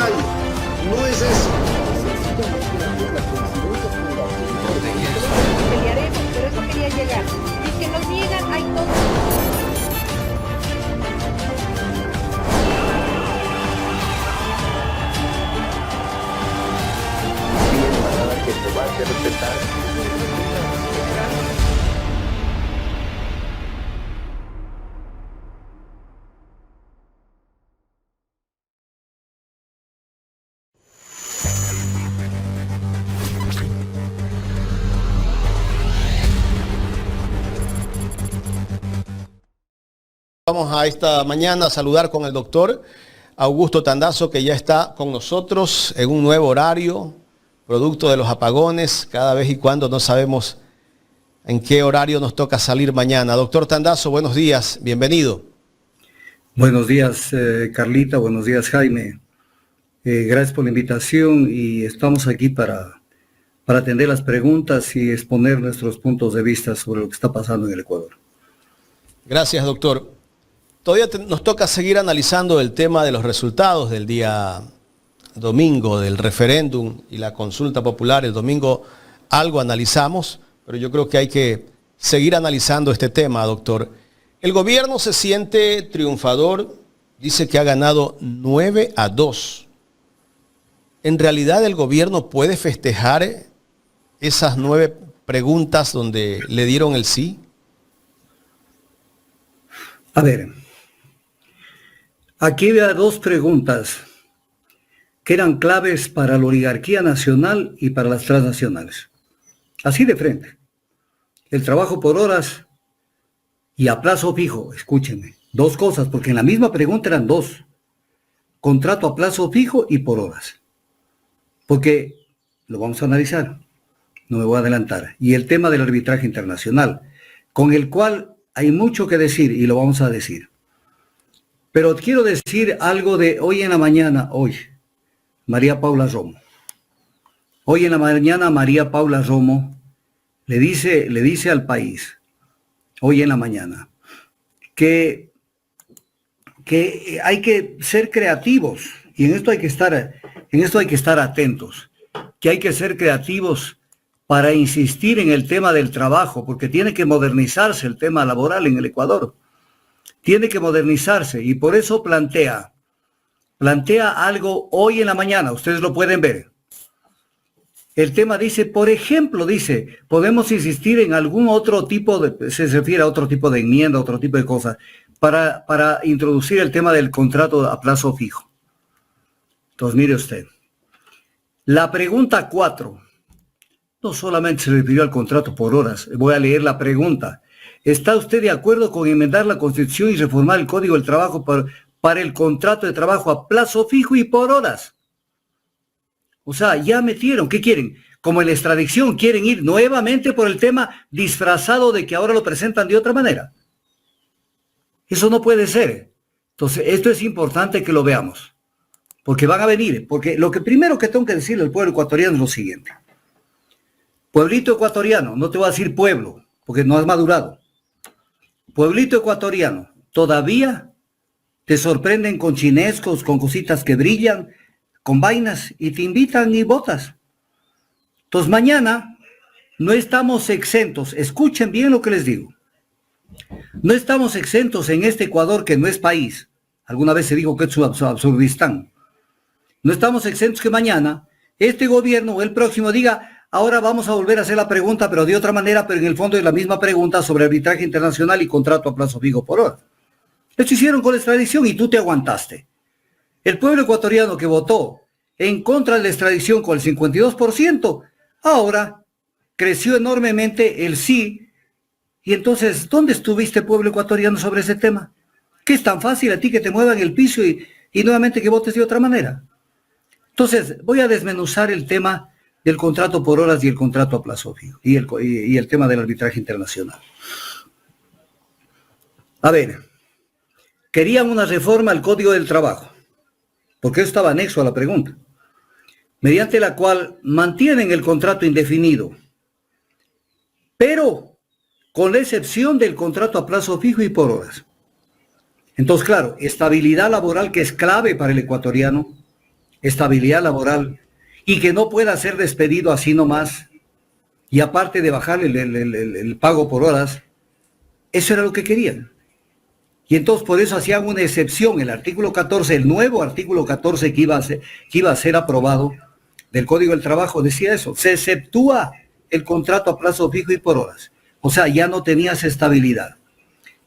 calle. No es eso. Pelearemos, pero eso quería llegar. Y es que nos niegan, hay todo. Que te va a hacer respetar. Vamos a esta mañana a saludar con el doctor Augusto Tandazo, que ya está con nosotros en un nuevo horario, producto de los apagones. Cada vez y cuando no sabemos en qué horario nos toca salir mañana. Doctor Tandazo, buenos días, bienvenido. Buenos días, Carlita, buenos días, Jaime. Gracias por la invitación y estamos aquí para atender las preguntas y exponer nuestros puntos de vista sobre lo que está pasando en el Ecuador. Gracias, doctor. Todavía nos toca seguir analizando el tema de los resultados del día domingo, del referéndum y la consulta popular. El domingo algo analizamos, pero yo creo que hay que seguir analizando este tema, doctor. El gobierno se siente triunfador, dice que ha ganado 9-2. ¿En realidad el gobierno puede festejar esas 9 preguntas donde le dieron el sí? A ver, aquí había 2 preguntas que eran claves para la oligarquía nacional y para las transnacionales. Así de frente. El trabajo por horas y a plazo fijo. Escúchenme. 2 cosas, porque en la misma pregunta eran 2. Contrato a plazo fijo y por horas. Porque lo vamos a analizar. No me voy a adelantar. Y el tema del arbitraje internacional, con el cual hay mucho que decir y lo vamos a decir. Pero quiero decir algo de hoy en la mañana, María Paula Romo. Hoy en la mañana María Paula Romo le dice al país, hoy en la mañana, que hay que ser creativos y en esto hay que estar atentos, que hay que ser creativos para insistir en el tema del trabajo, porque tiene que modernizarse el tema laboral en el Ecuador. Tiene que modernizarse y por eso plantea algo hoy en la mañana, ustedes lo pueden ver. El tema dice, por ejemplo, podemos insistir en algún otro tipo se refiere a otro tipo de enmienda, otro tipo de cosas, para introducir el tema del contrato a plazo fijo. Entonces, mire usted, la pregunta 4, no solamente se refirió al contrato por horas, voy a leer la pregunta. ¿Está usted de acuerdo con enmendar la Constitución y reformar el Código del Trabajo para el contrato de trabajo a plazo fijo y por horas? O sea, ya metieron, ¿qué quieren? Como en la extradición, quieren ir nuevamente por el tema disfrazado de que ahora lo presentan de otra manera. Eso no puede ser. Entonces, esto es importante que lo veamos, porque van a venir, porque lo que primero que tengo que decirle al pueblo ecuatoriano es lo siguiente. Pueblito ecuatoriano, no te voy a decir pueblo, porque no has madurado. Pueblito ecuatoriano, todavía te sorprenden con chinescos, con cositas que brillan, con vainas, y te invitan y votas. Entonces mañana no estamos exentos, escuchen bien lo que les digo. No estamos exentos en este Ecuador que no es país. Alguna vez se dijo que es Absurdistán. No estamos exentos que mañana este gobierno o el próximo diga, ahora vamos a volver a hacer la pregunta, pero de otra manera, pero en el fondo es la misma pregunta sobre arbitraje internacional y contrato a plazo fijo por hora. Esto hicieron con la extradición y tú te aguantaste. El pueblo ecuatoriano que votó en contra de la extradición con el 52%, ahora creció enormemente el sí. Y entonces, ¿dónde estuviste, pueblo ecuatoriano, sobre ese tema? ¿Qué es tan fácil a ti que te muevan el piso y nuevamente que votes de otra manera? Entonces, voy a desmenuzar el tema del contrato por horas y el contrato a plazo fijo y el tema del arbitraje internacional. A ver, querían una reforma al Código del Trabajo, porque eso estaba anexo a la pregunta, mediante la cual mantienen el contrato indefinido, pero con la excepción del contrato a plazo fijo y por horas. Entonces, claro, estabilidad laboral que es clave para el ecuatoriano, estabilidad laboral y que no pueda ser despedido así nomás, y aparte de bajarle el pago por horas, eso era lo que querían. Y entonces por eso hacían una excepción, el artículo 14, el nuevo artículo 14 que iba a ser aprobado del Código del Trabajo, decía eso, se exceptúa el contrato a plazo fijo y por horas. O sea, ya no tenías estabilidad.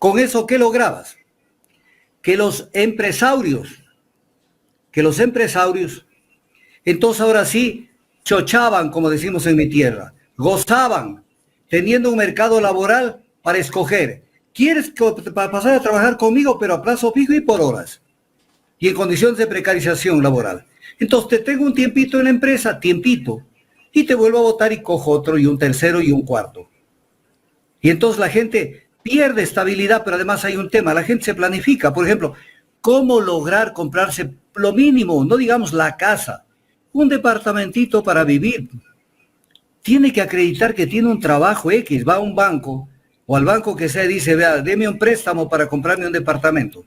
¿Con eso qué lograbas? Que los empresarios, entonces ahora sí, chochaban, como decimos en mi tierra, gozaban, teniendo un mercado laboral para escoger. ¿Quieres pasar a trabajar conmigo, pero a plazo fijo y por horas? Y en condiciones de precarización laboral. Entonces te tengo un tiempito en la empresa, y te vuelvo a votar y cojo otro, y un tercero, y un cuarto. Y entonces la gente pierde estabilidad, pero además hay un tema, la gente se planifica. Por ejemplo, ¿cómo lograr comprarse lo mínimo, no digamos la casa, un departamentito para vivir? Tiene que acreditar que tiene un trabajo X, va a un banco, o al banco que sea, y dice, vea, deme un préstamo para comprarme un departamento.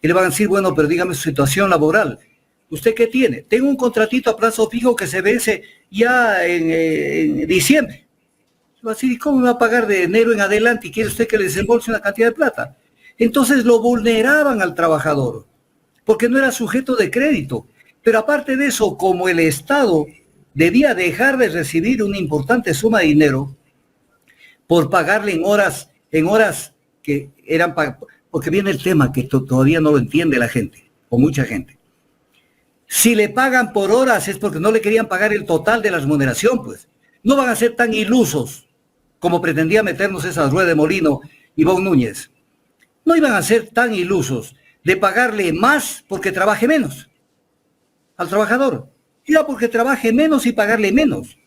Y le van a decir, bueno, pero dígame su situación laboral. ¿Usted qué tiene? Tengo un contratito a plazo fijo que se vence ya en diciembre. Va a decir, ¿y cómo me va a pagar de enero en adelante? ¿Y quiere usted que le desembolse una cantidad de plata? Entonces lo vulneraban al trabajador, porque no era sujeto de crédito. Pero aparte de eso, como el Estado debía dejar de recibir una importante suma de dinero por pagarle en horas que eran porque viene el tema que todavía no lo entiende la gente, o mucha gente. Si le pagan por horas es porque no le querían pagar el total de la remuneración, pues. No van a ser tan ilusos como pretendía meternos esa rueda de molino Ivonne Núñez. No iban a ser tan ilusos de pagarle más porque trabaje menos al trabajador. Ya porque trabaje menos y pagarle menos.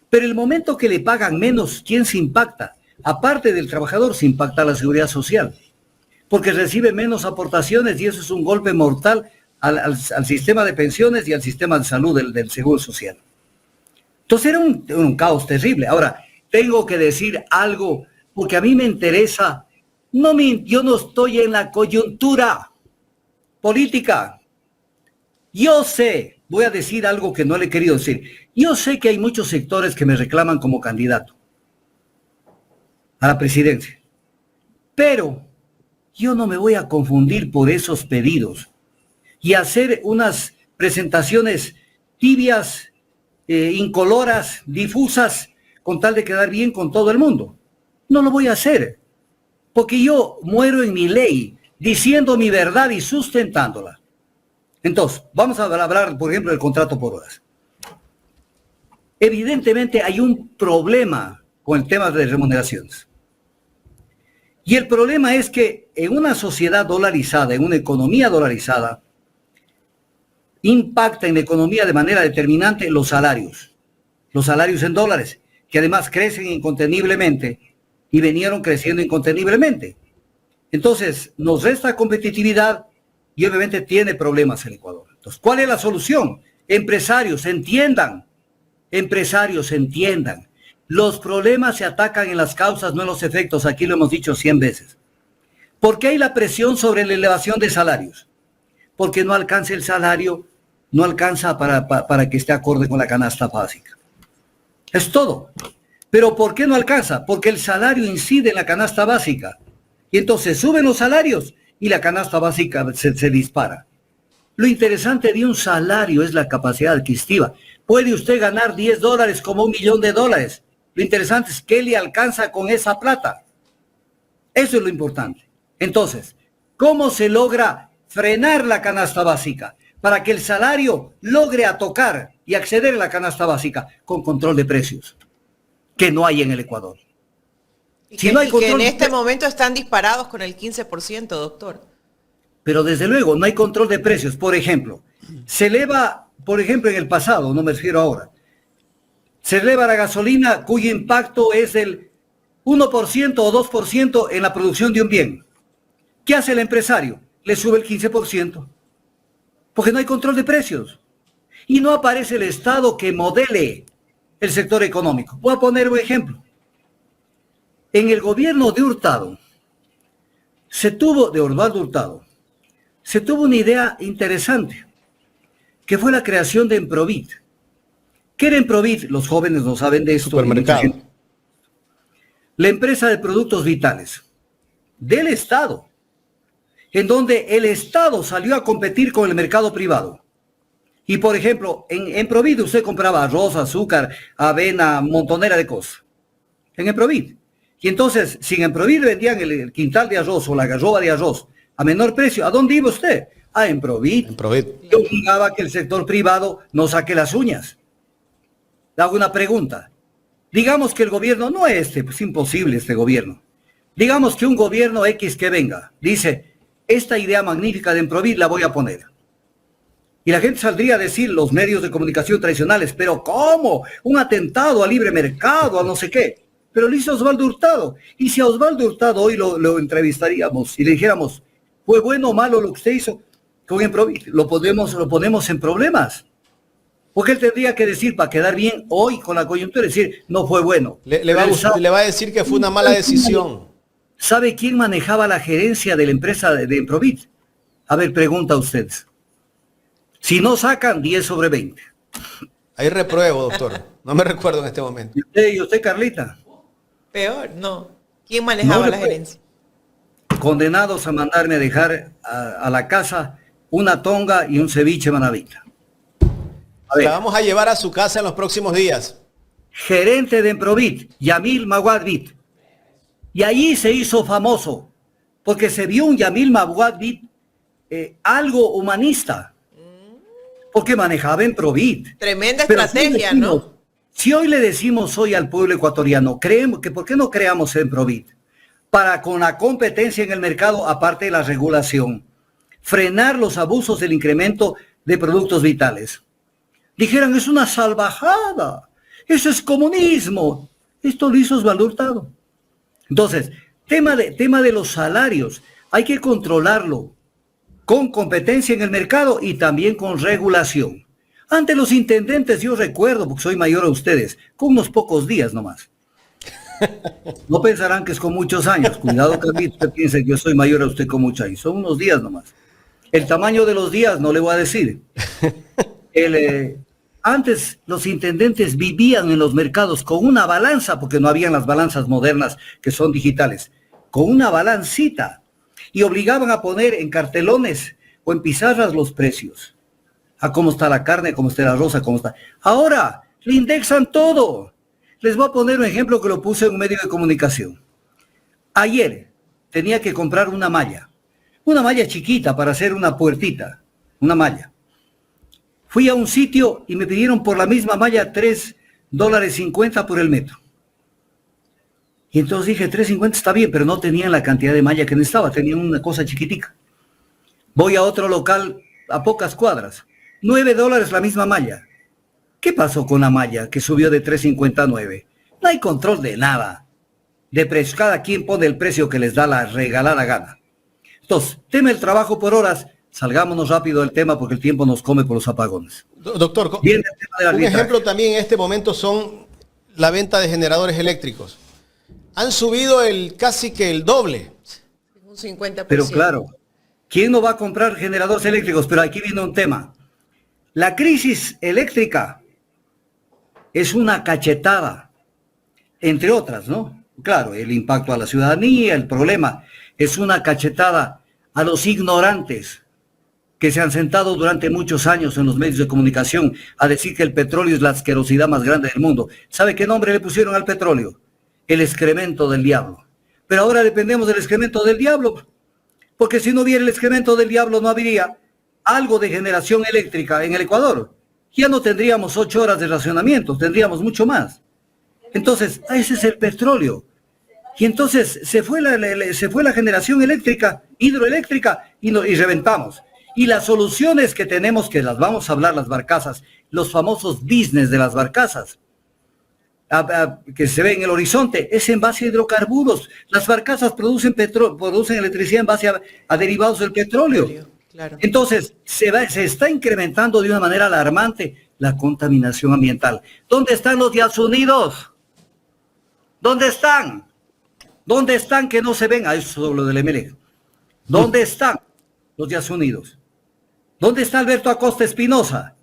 Pero el momento que le pagan menos, ¿quién se impacta? Aparte del trabajador, se impacta la seguridad social. Porque recibe menos aportaciones y eso es un golpe mortal al sistema de pensiones y al sistema de salud del seguro social. Entonces era un caos terrible. Ahora, tengo que decir algo, porque a mí me interesa, yo no estoy en la coyuntura política. Yo sé, voy a decir algo que no le he querido decir, yo sé que hay muchos sectores que me reclaman como candidato a la presidencia, pero yo no me voy a confundir por esos pedidos y hacer unas presentaciones tibias, incoloras, difusas, con tal de quedar bien con todo el mundo. No lo voy a hacer, porque yo muero en mi ley, diciendo mi verdad y sustentándola. Entonces, vamos a hablar, por ejemplo, del contrato por horas. Evidentemente hay un problema con el tema de remuneraciones. Y el problema es que en una sociedad dolarizada, en una economía dolarizada, impacta en la economía de manera determinante los salarios en dólares, que además crecen inconteniblemente y venieron creciendo inconteniblemente. Entonces, nos resta competitividad y obviamente tiene problemas el Ecuador. Entonces, ¿cuál es la solución? Empresarios, entiendan. Los problemas se atacan en las causas, no en los efectos. Aquí lo hemos dicho 100 veces. ¿Por qué hay la presión sobre la elevación de salarios? Porque no alcanza el salario, no alcanza para que esté acorde con la canasta básica. Es todo. ¿Pero por qué no alcanza? Porque el salario incide en la canasta básica. Y entonces suben los salarios y la canasta básica se dispara. Lo interesante de un salario es la capacidad adquisitiva. Puede usted ganar $10 como $1.000.000. Lo interesante es qué le alcanza con esa plata. Eso es lo importante. Entonces, ¿cómo se logra frenar la canasta básica para que el salario logre tocar y acceder a la canasta básica? Con control de precios, que no hay en el Ecuador. Y Si que, no hay que en control este momento están disparados con el 15%, doctor. Pero desde luego no hay control de precios. Por ejemplo, se eleva, en el pasado, no me refiero ahora, se eleva la gasolina cuyo impacto es del 1% o 2% en la producción de un bien. ¿Qué hace el empresario? Le sube el 15%. Porque no hay control de precios. Y no aparece el Estado que modele el sector económico. Voy a poner un ejemplo. En el gobierno de Hurtado, de Osvaldo Hurtado, se tuvo una idea interesante, que fue la creación de Emprovit. ¿Qué era Emprovit? Los jóvenes no saben de esto. Supermercado. La empresa de productos vitales del Estado, en donde el Estado salió a competir con el mercado privado. Y por ejemplo, en Emprovit usted compraba arroz, azúcar, avena, montonera de cosas. En Emprovit. Y entonces, si en Emprovit vendían el quintal de arroz o la garroba de arroz a menor precio, ¿a dónde iba usted? A Emprovit. Que obligaba a que el sector privado no saque las uñas. Le hago una pregunta. Digamos que el gobierno, no pues imposible este gobierno. Digamos que un gobierno X que venga, dice, esta idea magnífica de Emprovit la voy a poner. Y la gente saldría a decir, los medios de comunicación tradicionales, pero ¿cómo? Un atentado al libre mercado, a no sé qué. Pero lo hizo Osvaldo Hurtado. Y si a Osvaldo Hurtado hoy lo entrevistaríamos y le dijéramos, ¿fue bueno o malo lo que usted hizo con Emprovit? Lo ponemos en problemas. Porque él tendría que decir, para quedar bien hoy con la coyuntura, decir, no fue bueno. Le va a decir que fue una mala decisión. ¿Sabe quién manejaba la gerencia de la empresa de Emprovit? A ver, pregunta a ustedes. Si no sacan, 10 sobre 20. Ahí repruebo, doctor. No me recuerdo en este momento. ¿Y usted, Carlita? Peor, no. ¿Quién manejaba la gerencia? Condenados a mandarme a dejar a la casa una tonga y un ceviche manavita. La vamos a llevar a su casa en los próximos días. Gerente de Emprovit, Yamil Maguadbit. Y allí se hizo famoso, porque se vio un Yamil Maguadbit algo humanista, porque manejaba Emprovit. Tremenda estrategia, ¿no? Si hoy le decimos hoy al pueblo ecuatoriano, creemos que ¿por qué no creamos Emprovit? Para con la competencia en el mercado, aparte de la regulación, frenar los abusos del incremento de productos vitales. Dijeran, es una salvajada, eso es comunismo. Esto lo hizo Osvaldo Hurtado. Entonces, tema de los salarios, hay que controlarlo con competencia en el mercado y también con regulación. Ante los intendentes, yo recuerdo, porque soy mayor a ustedes, con unos pocos días nomás. No pensarán que es con muchos años. Cuidado, Carlito, usted piensa que yo soy mayor a usted con muchos años. Son unos días nomás. El tamaño de los días no le voy a decir. Antes los intendentes vivían en los mercados con una balanza, porque no habían las balanzas modernas que son digitales, con una balancita, y obligaban a poner en cartelones o en pizarras los precios, a cómo está la carne, cómo está la rosa, cómo está. Ahora le indexan todo. Les voy a poner un ejemplo que lo puse en un medio de comunicación. Ayer tenía que comprar una malla chiquita para hacer una puertita, una malla. Fui a un sitio y me pidieron por la misma malla $3.50 por el metro. Y entonces dije, $3.50 está bien, pero no tenían la cantidad de malla que necesitaba, tenían una cosa chiquitica. Voy a otro local a pocas cuadras, $9 la misma malla. ¿Qué pasó con la malla que subió de 3.50 a 9? No hay control de nada, de precio. Cada quien pone el precio que les da la regalada gana. Entonces, tema del trabajo por horas, salgámonos rápido del tema porque el tiempo nos come por los apagones. Doctor, Bien, el tema de un ejemplo también en este momento son la venta de generadores eléctricos. Han subido casi que el doble. Un 50%. Pero claro, ¿quién no va a comprar generadores eléctricos? Pero aquí viene un tema. La crisis eléctrica es una cachetada, entre otras, ¿no? Claro, el impacto a la ciudadanía, el problema, es una cachetada a los ignorantes que se han sentado durante muchos años en los medios de comunicación a decir que el petróleo es la asquerosidad más grande del mundo. ¿Sabe qué nombre le pusieron al petróleo? El excremento del diablo. Pero ahora dependemos del excremento del diablo, porque si no hubiera el excremento del diablo no habría algo de generación eléctrica en el Ecuador. Ya no tendríamos 8 horas de racionamiento, tendríamos mucho más. Entonces, ese es el petróleo. Y entonces se fue la generación eléctrica, hidroeléctrica, y reventamos. Y las soluciones que tenemos, que las vamos a hablar las barcazas, los famosos business de las barcazas, que se ve en el horizonte, es en base a hidrocarburos. Las barcazas producen electricidad en base a derivados del petróleo. Claro. Entonces, se está incrementando de una manera alarmante la contaminación ambiental. ¿Dónde están los Estados Unidos? ¿Dónde están? ¿Dónde están que no se ven? A eso es lo del MLE. ¿Dónde están los Estados Unidos? ¿Dónde está Alberto Acosta Espinosa?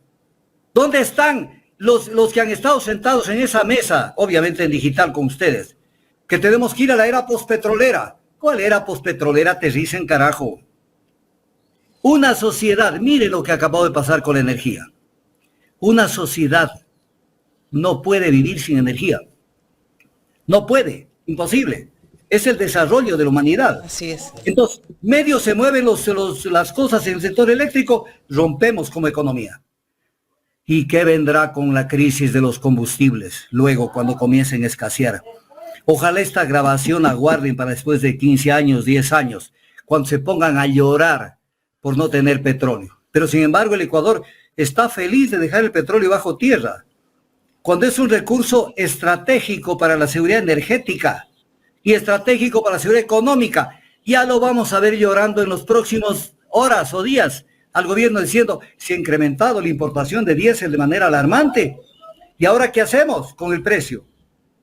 ¿Dónde están los que han estado sentados en esa mesa, obviamente en digital con ustedes? Que tenemos que ir a la era postpetrolera. ¿Cuál era postpetrolera? Te dicen, carajo. Una sociedad, mire lo que acabó de pasar con la energía. Una sociedad no puede vivir sin energía. No puede, imposible. Es el desarrollo de la humanidad. Así es. Entonces, medio se mueven las cosas en el sector eléctrico, rompemos como economía. ¿Y qué vendrá con la crisis de los combustibles luego cuando comiencen a escasear? Ojalá esta grabación aguarden para después de 15 años, 10 años, cuando se pongan a llorar por no tener petróleo. Pero sin embargo el Ecuador está feliz de dejar el petróleo bajo tierra, cuando es un recurso estratégico para la seguridad energética y estratégico para la seguridad económica. Ya lo vamos a ver llorando en los próximos horas o días al gobierno diciendo, se ha incrementado la importación de diésel de manera alarmante. ¿Y ahora qué hacemos con el precio?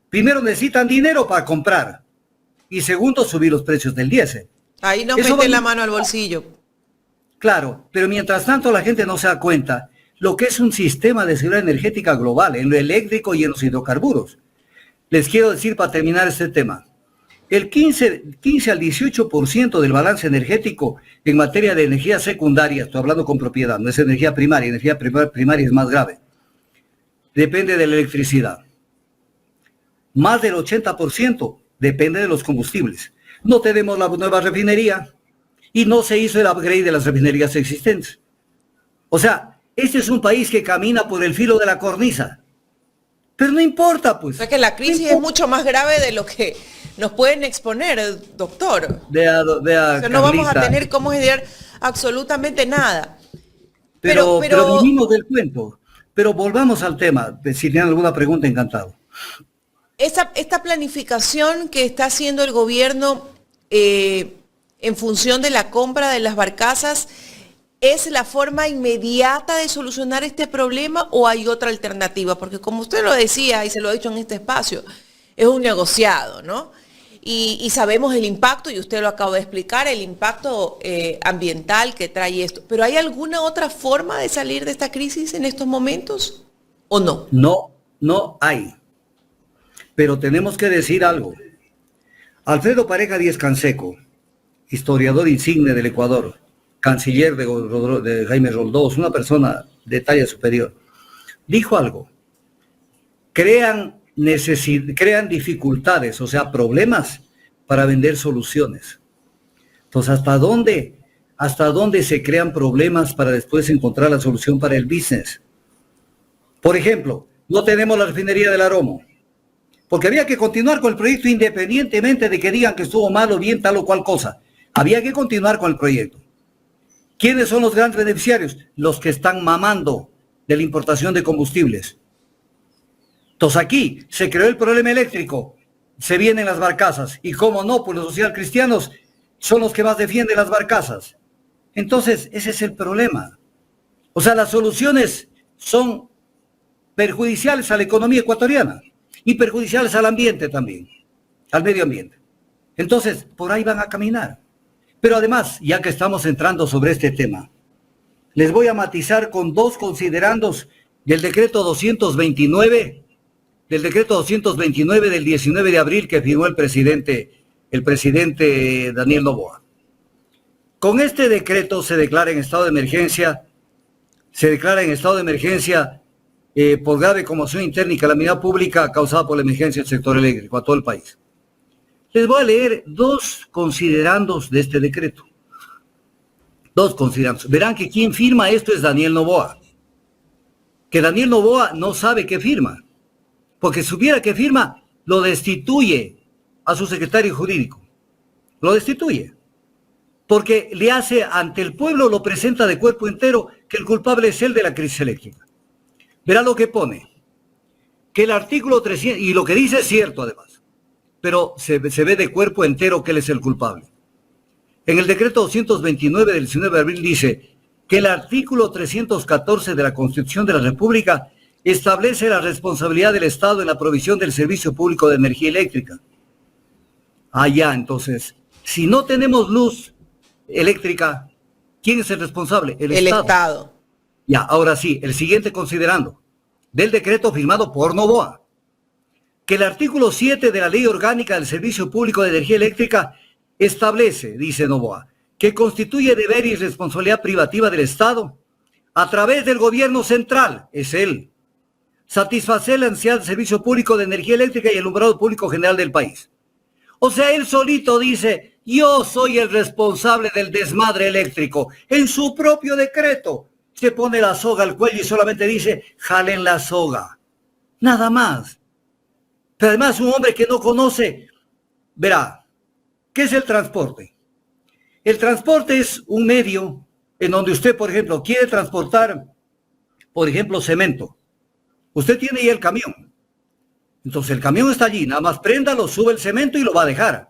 Primero necesitan dinero para comprar y segundo subir los precios del diésel. Ahí nos meten la mano al bolsillo. Claro, pero mientras tanto la gente no se da cuenta lo que es un sistema de seguridad energética global en lo eléctrico y en los hidrocarburos. Les quiero decir para terminar este tema, el 15 al 18% del balance energético en materia de energía secundaria, estoy hablando con propiedad, no es energía primaria es más grave, depende de la electricidad. Más del 80% depende de los combustibles. No tenemos la nueva refinería y no se hizo el upgrade de las refinerías existentes. O sea, este es un país que camina por el filo de la cornisa. Pero no importa, pues. O sea que la crisis es mucho más grave de lo que nos pueden exponer, doctor. O sea, no vamos a tener cómo generar absolutamente nada. Pero vinimos del cuento. Pero volvamos al tema. Si tienen alguna pregunta, encantado. Esta planificación que está haciendo el gobierno en función de la compra de las barcazas, ¿es la forma inmediata de solucionar este problema o hay otra alternativa? Porque como usted lo decía y se lo ha dicho en este espacio, es un negociado, ¿no? Y sabemos el impacto, y usted lo acaba de explicar, el impacto ambiental que trae esto. ¿Pero hay alguna otra forma de salir de esta crisis en estos momentos o no? No hay. Pero tenemos que decir algo. Alfredo Pareja Díez Canseco, historiador insigne del Ecuador, canciller de Jaime Roldós, una persona de talla superior, dijo algo. Crean dificultades, o sea, problemas para vender soluciones. Entonces, ¿hasta dónde se crean problemas para después encontrar la solución para el business? Por ejemplo, no tenemos la refinería del Aromo, porque había que continuar con el proyecto independientemente de que digan que estuvo mal o bien tal o cual cosa. Había que continuar con el proyecto. ¿Quiénes son los grandes beneficiarios? Los que están mamando de la importación de combustibles. Entonces aquí se creó el problema eléctrico, se vienen las barcazas, y cómo no, pues los socialcristianos son los que más defienden las barcazas. Entonces ese es el problema. O sea, las soluciones son perjudiciales a la economía ecuatoriana y perjudiciales al ambiente también, al medio ambiente. Entonces, por ahí van a caminar. Pero además, ya que estamos entrando sobre este tema, les voy a matizar con dos considerandos del decreto 229, del 19 de abril que firmó el presidente Daniel Noboa. Con este decreto se declara en estado de emergencia, por grave conmoción interna y calamidad pública causada por la emergencia del sector eléctrico a todo el país. Les voy a leer dos considerandos de este decreto. Dos considerandos. Verán que quien firma esto es Daniel Noboa. Que Daniel Noboa no sabe qué firma. Porque si supiera qué firma, lo destituye a su secretario jurídico. Lo destituye. Porque le hace ante el pueblo, lo presenta de cuerpo entero, que el culpable es él de la crisis eléctrica. Verá lo que pone. Que el artículo 300, y lo que dice es cierto además, pero se ve de cuerpo entero que él es el culpable. En el decreto 229 del 19 de abril dice que el artículo 314 de la Constitución de la República establece la responsabilidad del Estado en la provisión del servicio público de energía eléctrica. Entonces, si no tenemos luz eléctrica, ¿quién es el responsable? El Estado. Ya, ahora sí, el siguiente considerando del decreto firmado por Noboa, que el artículo 7 de la Ley Orgánica del Servicio Público de Energía Eléctrica establece, dice Noboa, que constituye deber y responsabilidad privativa del Estado, a través del gobierno central, es él, satisfacer la necesidad del servicio público de energía eléctrica y el alumbrado público general del país. O sea, él solito dice, yo soy el responsable del desmadre eléctrico. En su propio decreto se pone la soga al cuello y solamente dice, jalen la soga. Nada más. Pero además un hombre que no conoce, verá, ¿qué es el transporte? El transporte es un medio en donde usted, por ejemplo, quiere transportar, por ejemplo, cemento. Usted tiene ahí el camión. Entonces el camión está allí, nada más préndalo, sube el cemento y lo va a dejar.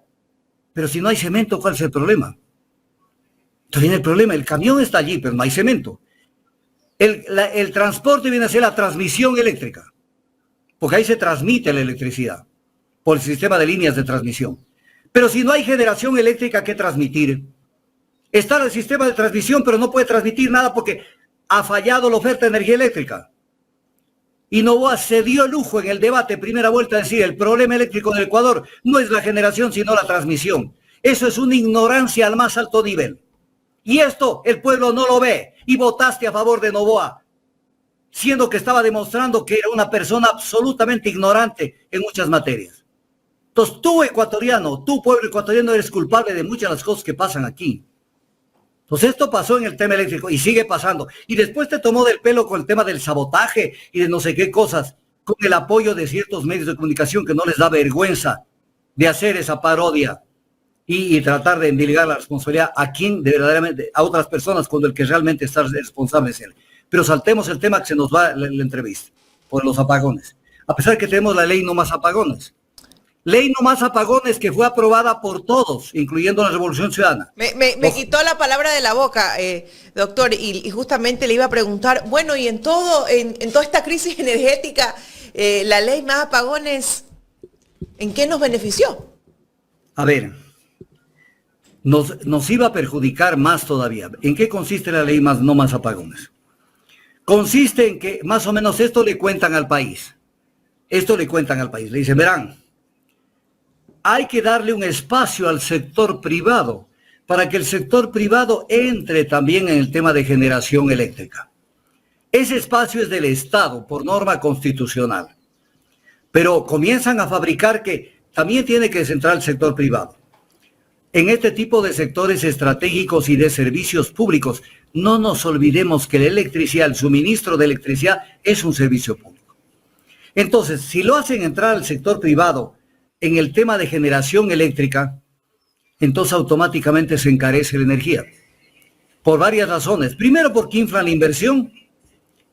Pero si no hay cemento, ¿cuál es el problema? Entonces viene el problema, el camión está allí, pero no hay cemento. El transporte viene a ser la transmisión eléctrica, porque ahí se transmite la electricidad por el sistema de líneas de transmisión. Pero si no hay generación eléctrica que transmitir, está el sistema de transmisión, pero no puede transmitir nada porque ha fallado la oferta de energía eléctrica. Y Noboa se dio el lujo en el debate primera vuelta de decir el problema eléctrico en el Ecuador no es la generación sino la transmisión. Eso es una ignorancia al más alto nivel. Y esto el pueblo no lo ve. Y votaste a favor de Noboa, siendo que estaba demostrando que era una persona absolutamente ignorante en muchas materias. Entonces tú ecuatoriano, tú pueblo ecuatoriano eres culpable de muchas de las cosas que pasan aquí. Entonces esto pasó en el tema eléctrico y sigue pasando. Y después te tomó del pelo con el tema del sabotaje y de no sé qué cosas, con el apoyo de ciertos medios de comunicación que no les da vergüenza de hacer esa parodia y tratar de endilgar la responsabilidad a quien de verdaderamente, a otras personas, cuando el que realmente está responsable es él. Pero saltemos el tema que se nos va la entrevista, por los apagones. A pesar que tenemos la ley no más apagones. Ley no más apagones que fue aprobada por todos, incluyendo la Revolución Ciudadana. Me quitó la palabra de la boca, doctor, y justamente le iba a preguntar, bueno, y en toda esta crisis energética, la ley más apagones, ¿en qué nos benefició? A ver, nos iba a perjudicar más todavía. ¿En qué consiste la ley no más apagones? Consiste en que más o menos esto le cuentan al país. Esto le cuentan al país. Le dicen, verán, hay que darle un espacio al sector privado para que el sector privado entre también en el tema de generación eléctrica. Ese espacio es del Estado por norma constitucional. Pero comienzan a fabricar que también tiene que centrar el sector privado. En este tipo de sectores estratégicos y de servicios públicos, no nos olvidemos que la electricidad, el suministro de electricidad es un servicio público. Entonces, si lo hacen entrar al sector privado en el tema de generación eléctrica, entonces automáticamente se encarece la energía. Por varias razones. Primero, porque inflan la inversión.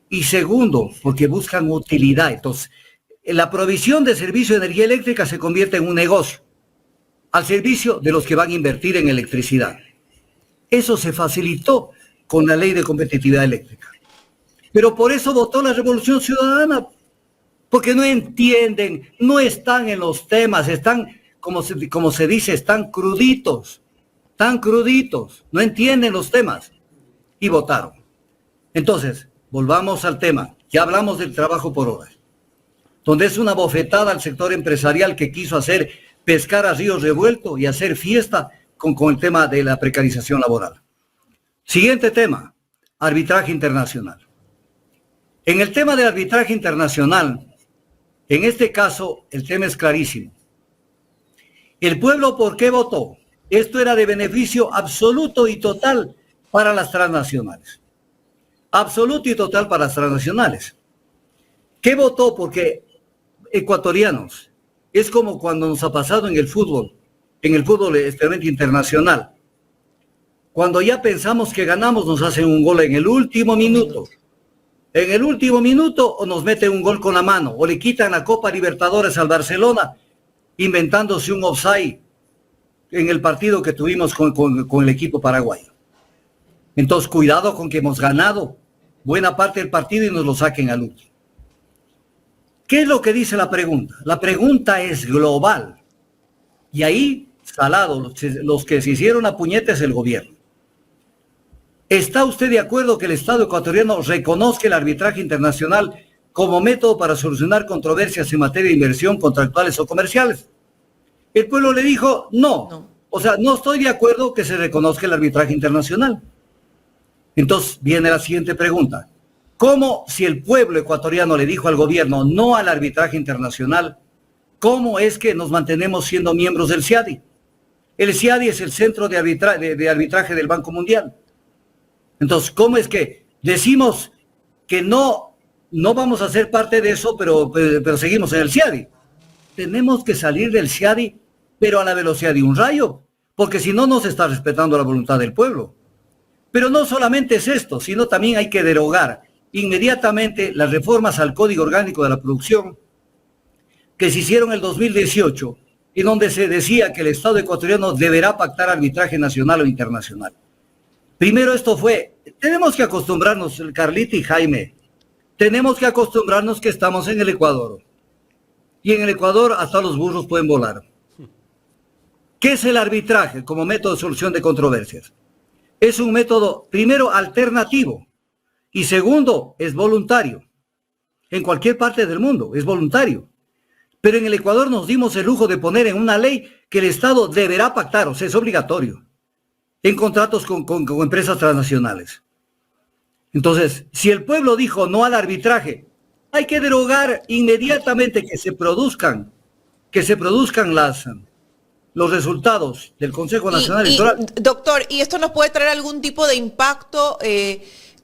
Y segundo, porque buscan utilidad. Entonces, la provisión de servicio de energía eléctrica se convierte en un negocio al servicio de los que van a invertir en electricidad. Eso se facilitó con la ley de competitividad eléctrica. Pero por eso votó la Revolución Ciudadana, porque no entienden, no están en los temas, están, como se dice, están cruditos, no entienden los temas y votaron. Entonces, volvamos al tema, ya hablamos del trabajo por horas, donde es una bofetada al sector empresarial que quiso hacer pescar a río revuelto y hacer fiesta con el tema de la precarización laboral. Siguiente tema, arbitraje internacional. En el tema del arbitraje internacional, en este caso, el tema es clarísimo. El pueblo, ¿por qué votó? Esto era de beneficio absoluto y total para las transnacionales. Absoluto y total para las transnacionales. ¿Qué votó? Porque ecuatorianos, es como cuando nos ha pasado en el fútbol especialmente internacional. Cuando ya pensamos que ganamos, nos hacen un gol en el último minuto. En el último minuto o nos meten un gol con la mano o le quitan la Copa Libertadores al Barcelona inventándose un offside en el partido que tuvimos con el equipo paraguayo. Entonces, cuidado con que hemos ganado buena parte del partido y nos lo saquen al último. ¿Qué es lo que dice la pregunta? La pregunta es global. Y ahí, salado, los que se hicieron a puñetes el gobierno. ¿Está usted de acuerdo que el Estado ecuatoriano reconozca el arbitraje internacional como método para solucionar controversias en materia de inversión, contractuales o comerciales? El pueblo le dijo no. No. O sea, no estoy de acuerdo que se reconozca el arbitraje internacional. Entonces viene la siguiente pregunta. ¿Cómo, si el pueblo ecuatoriano le dijo al gobierno no al arbitraje internacional, cómo es que nos mantenemos siendo miembros del CIADI? El CIADI es el centro de arbitraje del Banco Mundial. Entonces, ¿cómo es que decimos que no vamos a ser parte de eso, pero seguimos en el CIADI? Tenemos que salir del CIADI, pero a la velocidad de un rayo, porque si no, no se está respetando la voluntad del pueblo. Pero no solamente es esto, sino también hay que derogar inmediatamente las reformas al Código Orgánico de la Producción que se hicieron en el 2018, en donde se decía que el Estado ecuatoriano deberá pactar arbitraje nacional o internacional. Primero esto fue, tenemos que acostumbrarnos, Carlita y Jaime, tenemos que acostumbrarnos que estamos en el Ecuador. Y en el Ecuador hasta los burros pueden volar. ¿Qué es el arbitraje como método de solución de controversias? Es un método, primero, alternativo, y segundo, es voluntario. En cualquier parte del mundo es voluntario. Pero en el Ecuador nos dimos el lujo de poner en una ley que el Estado deberá pactar, o sea, es obligatorio, en contratos con empresas transnacionales. Entonces, si el pueblo dijo no al arbitraje, hay que derogar inmediatamente que se produzcan los resultados del Consejo Nacional Electoral. Doctor, ¿y esto nos puede traer algún tipo de impacto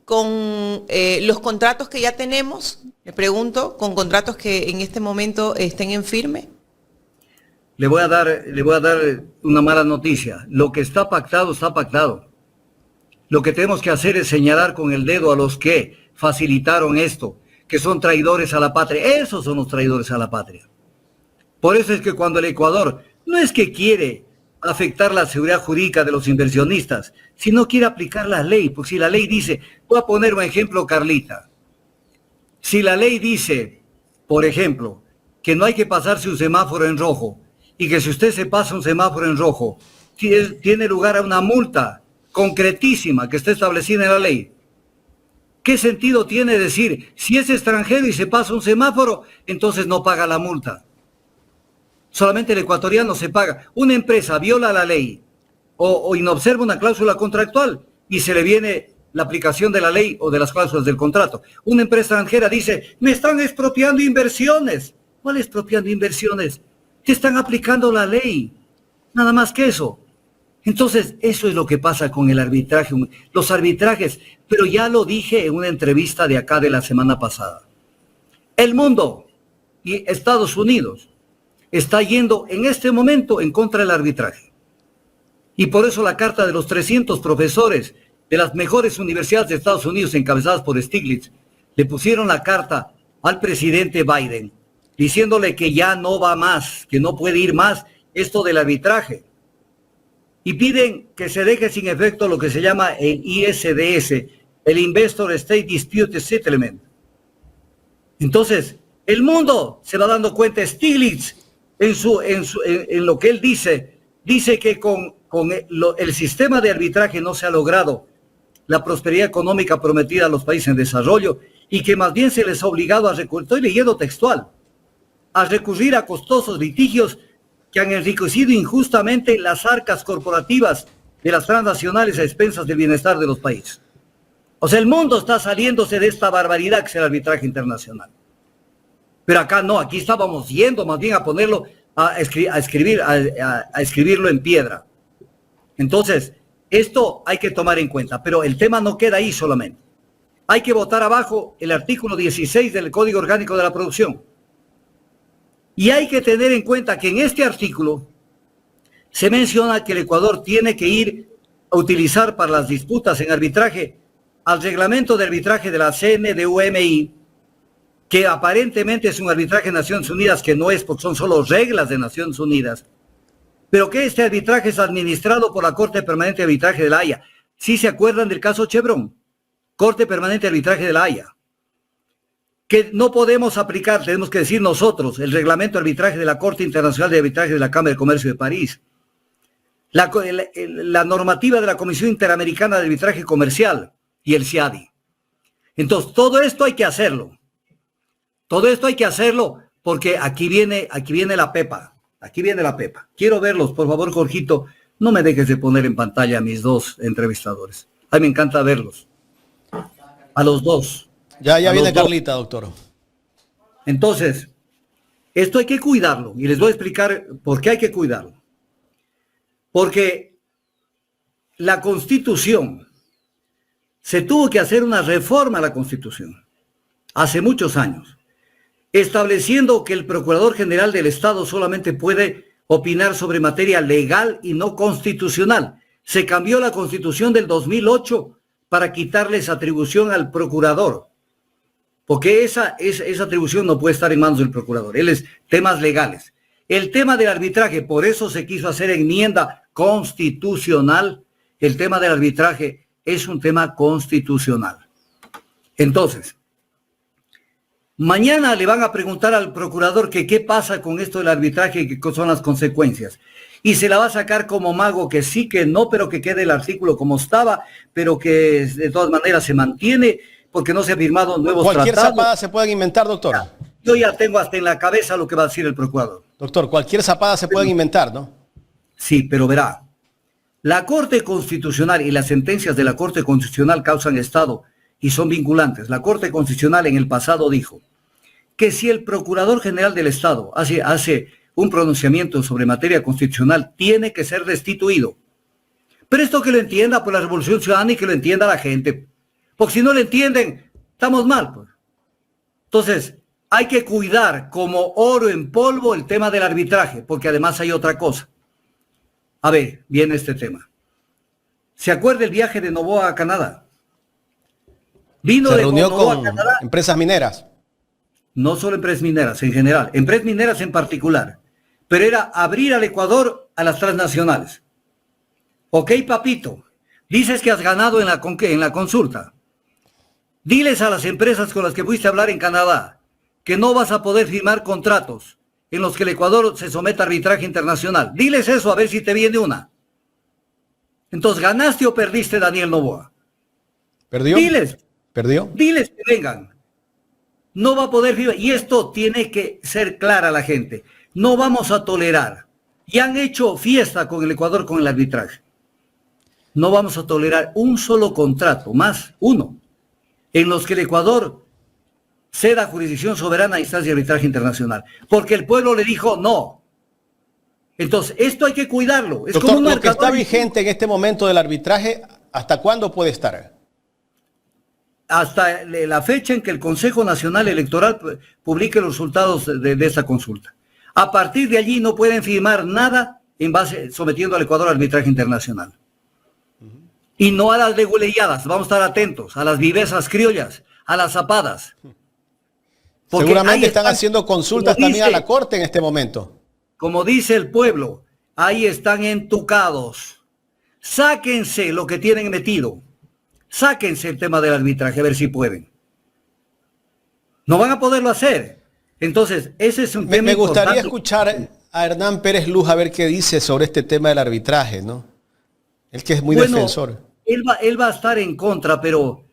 con los contratos que ya tenemos? Le pregunto, con contratos que en este momento estén en firme. Le voy a dar una mala noticia. Lo que está pactado, está pactado. Lo que tenemos que hacer es señalar con el dedo a los que facilitaron esto, que son traidores a la patria. Esos son los traidores a la patria. Por eso es que cuando el Ecuador no es que quiere afectar la seguridad jurídica de los inversionistas, sino quiere aplicar la ley, porque si la ley dice, voy a poner un ejemplo, Carlita. Si la ley dice, por ejemplo, que no hay que pasarse un semáforo en rojo, y que si usted se pasa un semáforo en rojo, tiene lugar a una multa concretísima que está establecida en la ley. ¿Qué sentido tiene decir, si es extranjero y se pasa un semáforo, entonces no paga la multa? Solamente el ecuatoriano se paga. Una empresa viola la ley o inobserva una cláusula contractual y se le viene la aplicación de la ley o de las cláusulas del contrato. Una empresa extranjera dice, me están expropiando inversiones. ¿Cuál expropiando inversiones? Te están aplicando la ley. Nada más que eso. Entonces, eso es lo que pasa con el arbitraje. Los arbitrajes, pero ya lo dije en una entrevista de acá de la semana pasada. El mundo y Estados Unidos está yendo en este momento en contra del arbitraje. Y por eso la carta de los 300 profesores de las mejores universidades de Estados Unidos, encabezadas por Stiglitz, le pusieron la carta al presidente Biden, diciéndole que ya no va más, que no puede ir más esto del arbitraje. Y piden que se deje sin efecto lo que se llama el ISDS, el Investor State Dispute Settlement. Entonces, el mundo se va dando cuenta. Stiglitz, en lo que él dice que con el sistema de arbitraje no se ha logrado la prosperidad económica prometida a los países en desarrollo y que más bien se les ha obligado a recurrir, estoy leyendo textual, a recurrir a costosos litigios que han enriquecido injustamente las arcas corporativas de las transnacionales a expensas del bienestar de los países. O sea, el mundo está saliéndose de esta barbaridad que es el arbitraje internacional. Pero acá no, aquí estábamos yendo más bien a ponerlo, a escribirlo en piedra. Entonces, esto hay que tomar en cuenta, pero el tema no queda ahí solamente. Hay que votar abajo el artículo 16 del Código Orgánico de la Producción. Y hay que tener en cuenta que en este artículo se menciona que el Ecuador tiene que ir a utilizar para las disputas en arbitraje al reglamento de arbitraje de la CNDUMI, que aparentemente es un arbitraje de Naciones Unidas, que no es, porque son solo reglas de Naciones Unidas, pero que este arbitraje es administrado por la Corte Permanente de Arbitraje de la Haya. ¿Sí se acuerdan del caso Chevron? Corte Permanente de Arbitraje de la Haya. Que no podemos aplicar, tenemos que decir nosotros, el reglamento de arbitraje de la Corte Internacional de Arbitraje de la Cámara de Comercio de París. la normativa de la Comisión Interamericana de Arbitraje Comercial y el CIADI. Entonces, todo esto hay que hacerlo. Todo esto hay que hacerlo porque aquí viene la pepa. Aquí viene la pepa. Quiero verlos, por favor, Jorgito. No me dejes de poner en pantalla a mis dos entrevistadores. A mí me encanta verlos. A los dos. Ya viene Carlita, doctor. Entonces, esto hay que cuidarlo. Y les voy a explicar por qué hay que cuidarlo. Porque la Constitución, se tuvo que hacer una reforma a la Constitución hace muchos años, estableciendo que el Procurador General del Estado solamente puede opinar sobre materia legal y no constitucional. Se cambió la Constitución del 2008 para quitarle esa atribución al Procurador, porque esa atribución no puede estar en manos del Procurador. Él es temas legales. El tema del arbitraje, por eso se quiso hacer enmienda constitucional. El tema del arbitraje es un tema constitucional. Entonces, mañana le van a preguntar al procurador que qué pasa con esto del arbitraje y qué son las consecuencias. Y se la va a sacar como mago que sí, que no, pero que quede el artículo como estaba, pero que de todas maneras se mantiene porque no se ha firmado nuevos tratados. Cualquier zapada se pueden inventar, doctor. Yo ya tengo hasta en la cabeza lo que va a decir el procurador. Doctor, cualquier zapada se pueden inventar, ¿no? Sí, pero verá, la Corte Constitucional y las sentencias de la Corte Constitucional causan estado y son vinculantes. La Corte Constitucional en el pasado dijo que si el Procurador General del Estado hace un pronunciamiento sobre materia constitucional, tiene que ser destituido. Pero esto que lo entienda por la Revolución Ciudadana y que lo entienda la gente. Porque si no lo entienden, estamos mal, pues. Entonces, hay que cuidar como oro en polvo el tema del arbitraje, porque además hay otra cosa. A ver, viene este tema. ¿Se acuerda el viaje de Noboa a Canadá? Vino Se de reunió Noboa con a Canadá. empresas mineras. No solo empresas mineras, en general. Empresas mineras en particular. Pero era abrir al Ecuador a las transnacionales. Ok, papito. Dices que has ganado en la consulta. Diles a las empresas con las que fuiste a hablar en Canadá que no vas a poder firmar contratos en los que el Ecuador se someta a arbitraje internacional. Diles eso a ver si te viene una. Entonces, ¿ganaste o perdiste, Daniel Noboa? ¿Perdió? Diles. ¿Perdió? Diles que vengan. No va a poder firmar. Y esto tiene que ser clara a la gente. No vamos a tolerar. Y han hecho fiesta con el Ecuador con el arbitraje. No vamos a tolerar un solo contrato, más uno, en los que el Ecuador ceda jurisdicción soberana a instancia de arbitraje internacional. Porque el pueblo le dijo no. Entonces, esto hay que cuidarlo. Es Doctor, como un lo que está marcador. vigente en este momento del arbitraje, ¿hasta cuándo puede estar? Hasta la fecha en que el Consejo Nacional Electoral publique los resultados de esa consulta. A partir de allí no pueden firmar nada en base, sometiendo al Ecuador a arbitraje internacional. Y no a las leguleyadas, vamos a estar atentos, a las vivezas criollas, a las zapadas. Porque Seguramente ahí están haciendo consultas como también a dice- la Corte en este momento. Como dice el pueblo, ahí están entucados. Sáquense lo que tienen metido. Sáquense el tema del arbitraje, a ver si pueden. No van a poderlo hacer. Entonces, ese es un tema Me gustaría importante. escuchar a Hernán Pérez Luz a ver qué dice sobre este tema del arbitraje, ¿no? Él que es muy Bueno, defensor. Él va a estar en contra, pero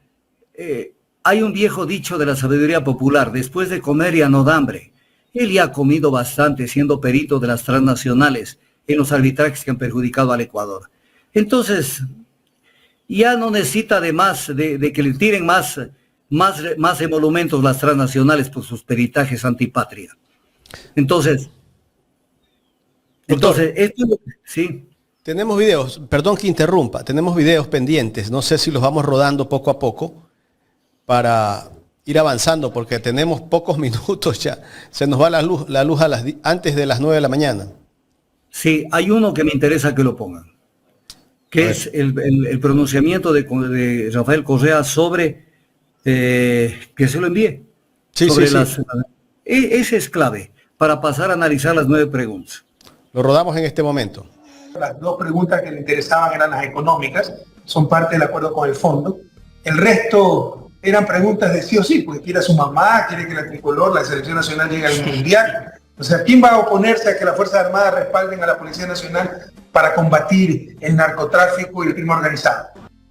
hay un viejo dicho de la sabiduría popular: después de comer ya no da hambre. Él ya ha comido bastante siendo perito de las transnacionales en los arbitrajes que han perjudicado al Ecuador. Entonces, ya no necesita de más, de que le tiren más emolumentos las transnacionales por sus peritajes antipatria. Entonces, Doctor. esto, sí. Tenemos videos, perdón que interrumpa, tenemos videos pendientes, no sé si los vamos rodando poco a poco para ir avanzando porque tenemos pocos minutos ya, se nos va la luz antes de las 9 de la mañana. Sí, hay uno que me interesa que lo pongan, que es el pronunciamiento de Rafael Correa sobre, que se lo envíe. Sí, sobre sí, sí. Ese es clave para pasar a analizar las 9 preguntas. Lo rodamos en este momento. Las dos preguntas que le interesaban eran las económicas, son parte del acuerdo con el fondo. El resto eran preguntas de sí o sí, porque quiere a su mamá, quiere que la tricolor, la selección nacional llegue al mundial. O sea, ¿quién va a oponerse a que las Fuerzas Armadas respalden a la Policía Nacional para combatir el narcotráfico y el crimen organizado.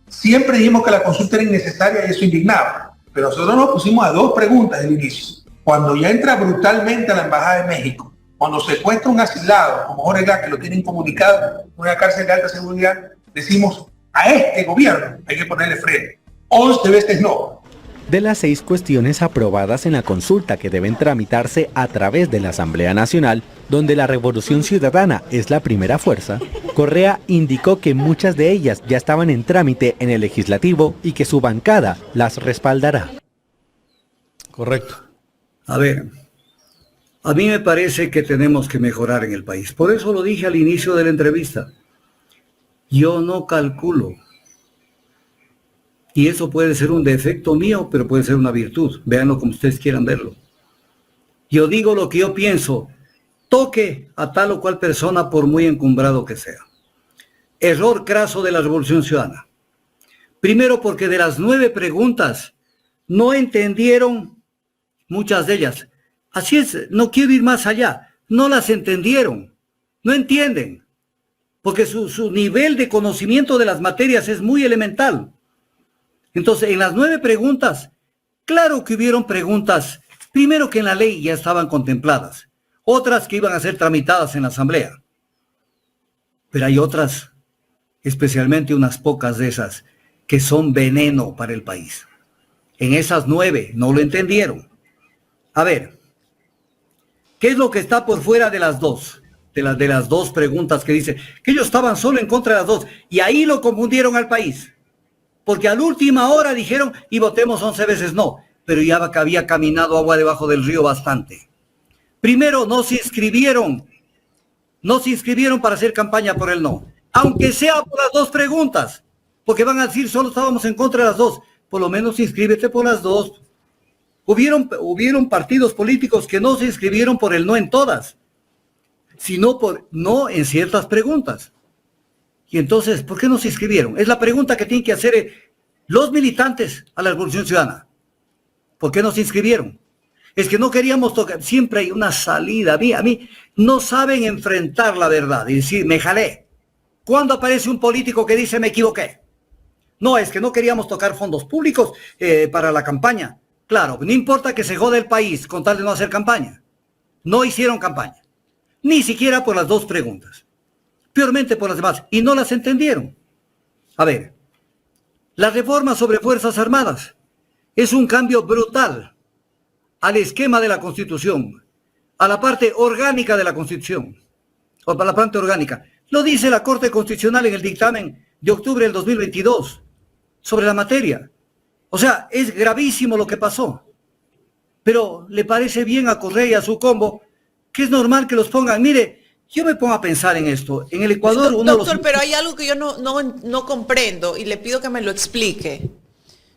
Siempre dijimos que la consulta era innecesaria y eso indignaba, pero nosotros nos pusimos a dos preguntas del inicio. Cuando ya entra brutalmente a la Embajada de México, cuando secuestra un asilado como Jorge Gá, que lo tienen comunicado en una cárcel de alta seguridad, decimos a este gobierno hay que ponerle freno. 11 veces no. De las 6 cuestiones aprobadas en la consulta que deben tramitarse a través de la Asamblea Nacional, donde la Revolución Ciudadana es la primera fuerza, Correa indicó que muchas de ellas ya estaban en trámite en el Legislativo y que su bancada las respaldará. Correcto. A ver, a mí me parece que tenemos que mejorar en el país. Por eso lo dije al inicio de la entrevista. Yo no calculo. Y eso puede ser un defecto mío, pero puede ser una virtud. Véanlo como ustedes quieran verlo. Yo digo lo que yo pienso, toque a tal o cual persona por muy encumbrado que sea. Error craso de la Revolución Ciudadana. Primero porque de las 9 preguntas no entendieron muchas de ellas. Así es, no quiero ir más allá. No las entendieron, no entienden. Porque su nivel de conocimiento de las materias es muy elemental. Entonces, en las 9 preguntas, claro que hubieron preguntas, primero que en la ley ya estaban contempladas, otras que iban a ser tramitadas en la Asamblea. Pero hay otras, especialmente unas pocas de esas, que son veneno para el país. En esas 9 no lo entendieron. A ver, ¿qué es lo que está por fuera de las 2? De las 2 preguntas que dice que ellos estaban solo en contra de las 2 y ahí lo confundieron al país. Porque a la última hora dijeron y votemos 11 veces no, pero ya había caminado agua debajo del río bastante. Primero, no se inscribieron para hacer campaña por el no, aunque sea por las 2 preguntas, porque van a decir solo estábamos en contra de las 2, por lo menos inscríbete por las 2. Hubieron partidos políticos que no se inscribieron por el no en todas, sino por no en ciertas preguntas. Y entonces, ¿por qué no se inscribieron? Es la pregunta que tienen que hacer los militantes a la Revolución Ciudadana. ¿Por qué no se inscribieron? Es que no queríamos tocar. Siempre hay una salida. A mí no saben enfrentar la verdad y decir, me jalé. ¿Cuándo aparece un político que dice, me equivoqué? No, es que no queríamos tocar fondos públicos para la campaña. Claro, no importa que se jode el país con tal de no hacer campaña. No hicieron campaña. Ni siquiera por las 2 preguntas. Peormente por las demás, y no las entendieron. A ver, la reforma sobre Fuerzas Armadas es un cambio brutal al esquema de la Constitución, a la parte orgánica de la Constitución, o para la parte orgánica. Lo dice la Corte Constitucional en el dictamen de octubre del 2022 sobre la materia. O sea, es gravísimo lo que pasó. Pero le parece bien a Correa y a su combo que es normal que los pongan. Mire, yo me pongo a pensar en esto. En el Ecuador Doctor, pero hay algo que yo no comprendo y le pido que me lo explique,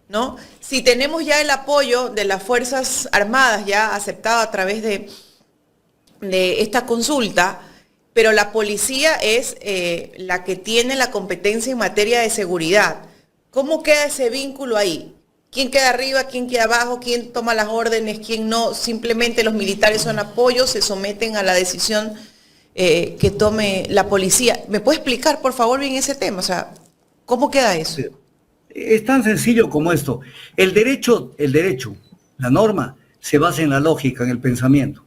¿no? Si tenemos ya el apoyo de las Fuerzas Armadas ya aceptado a través de esta consulta, pero la policía es la que tiene la competencia en materia de seguridad, ¿cómo queda ese vínculo ahí? ¿Quién queda arriba, quién queda abajo, quién toma las órdenes, quién no? Simplemente los militares son apoyo, se someten a la decisión que tome la policía. ¿Me puede explicar, por favor, bien ese tema? O sea, ¿cómo queda eso? Es tan sencillo como esto. El derecho, la norma, se basa en la lógica, en el pensamiento.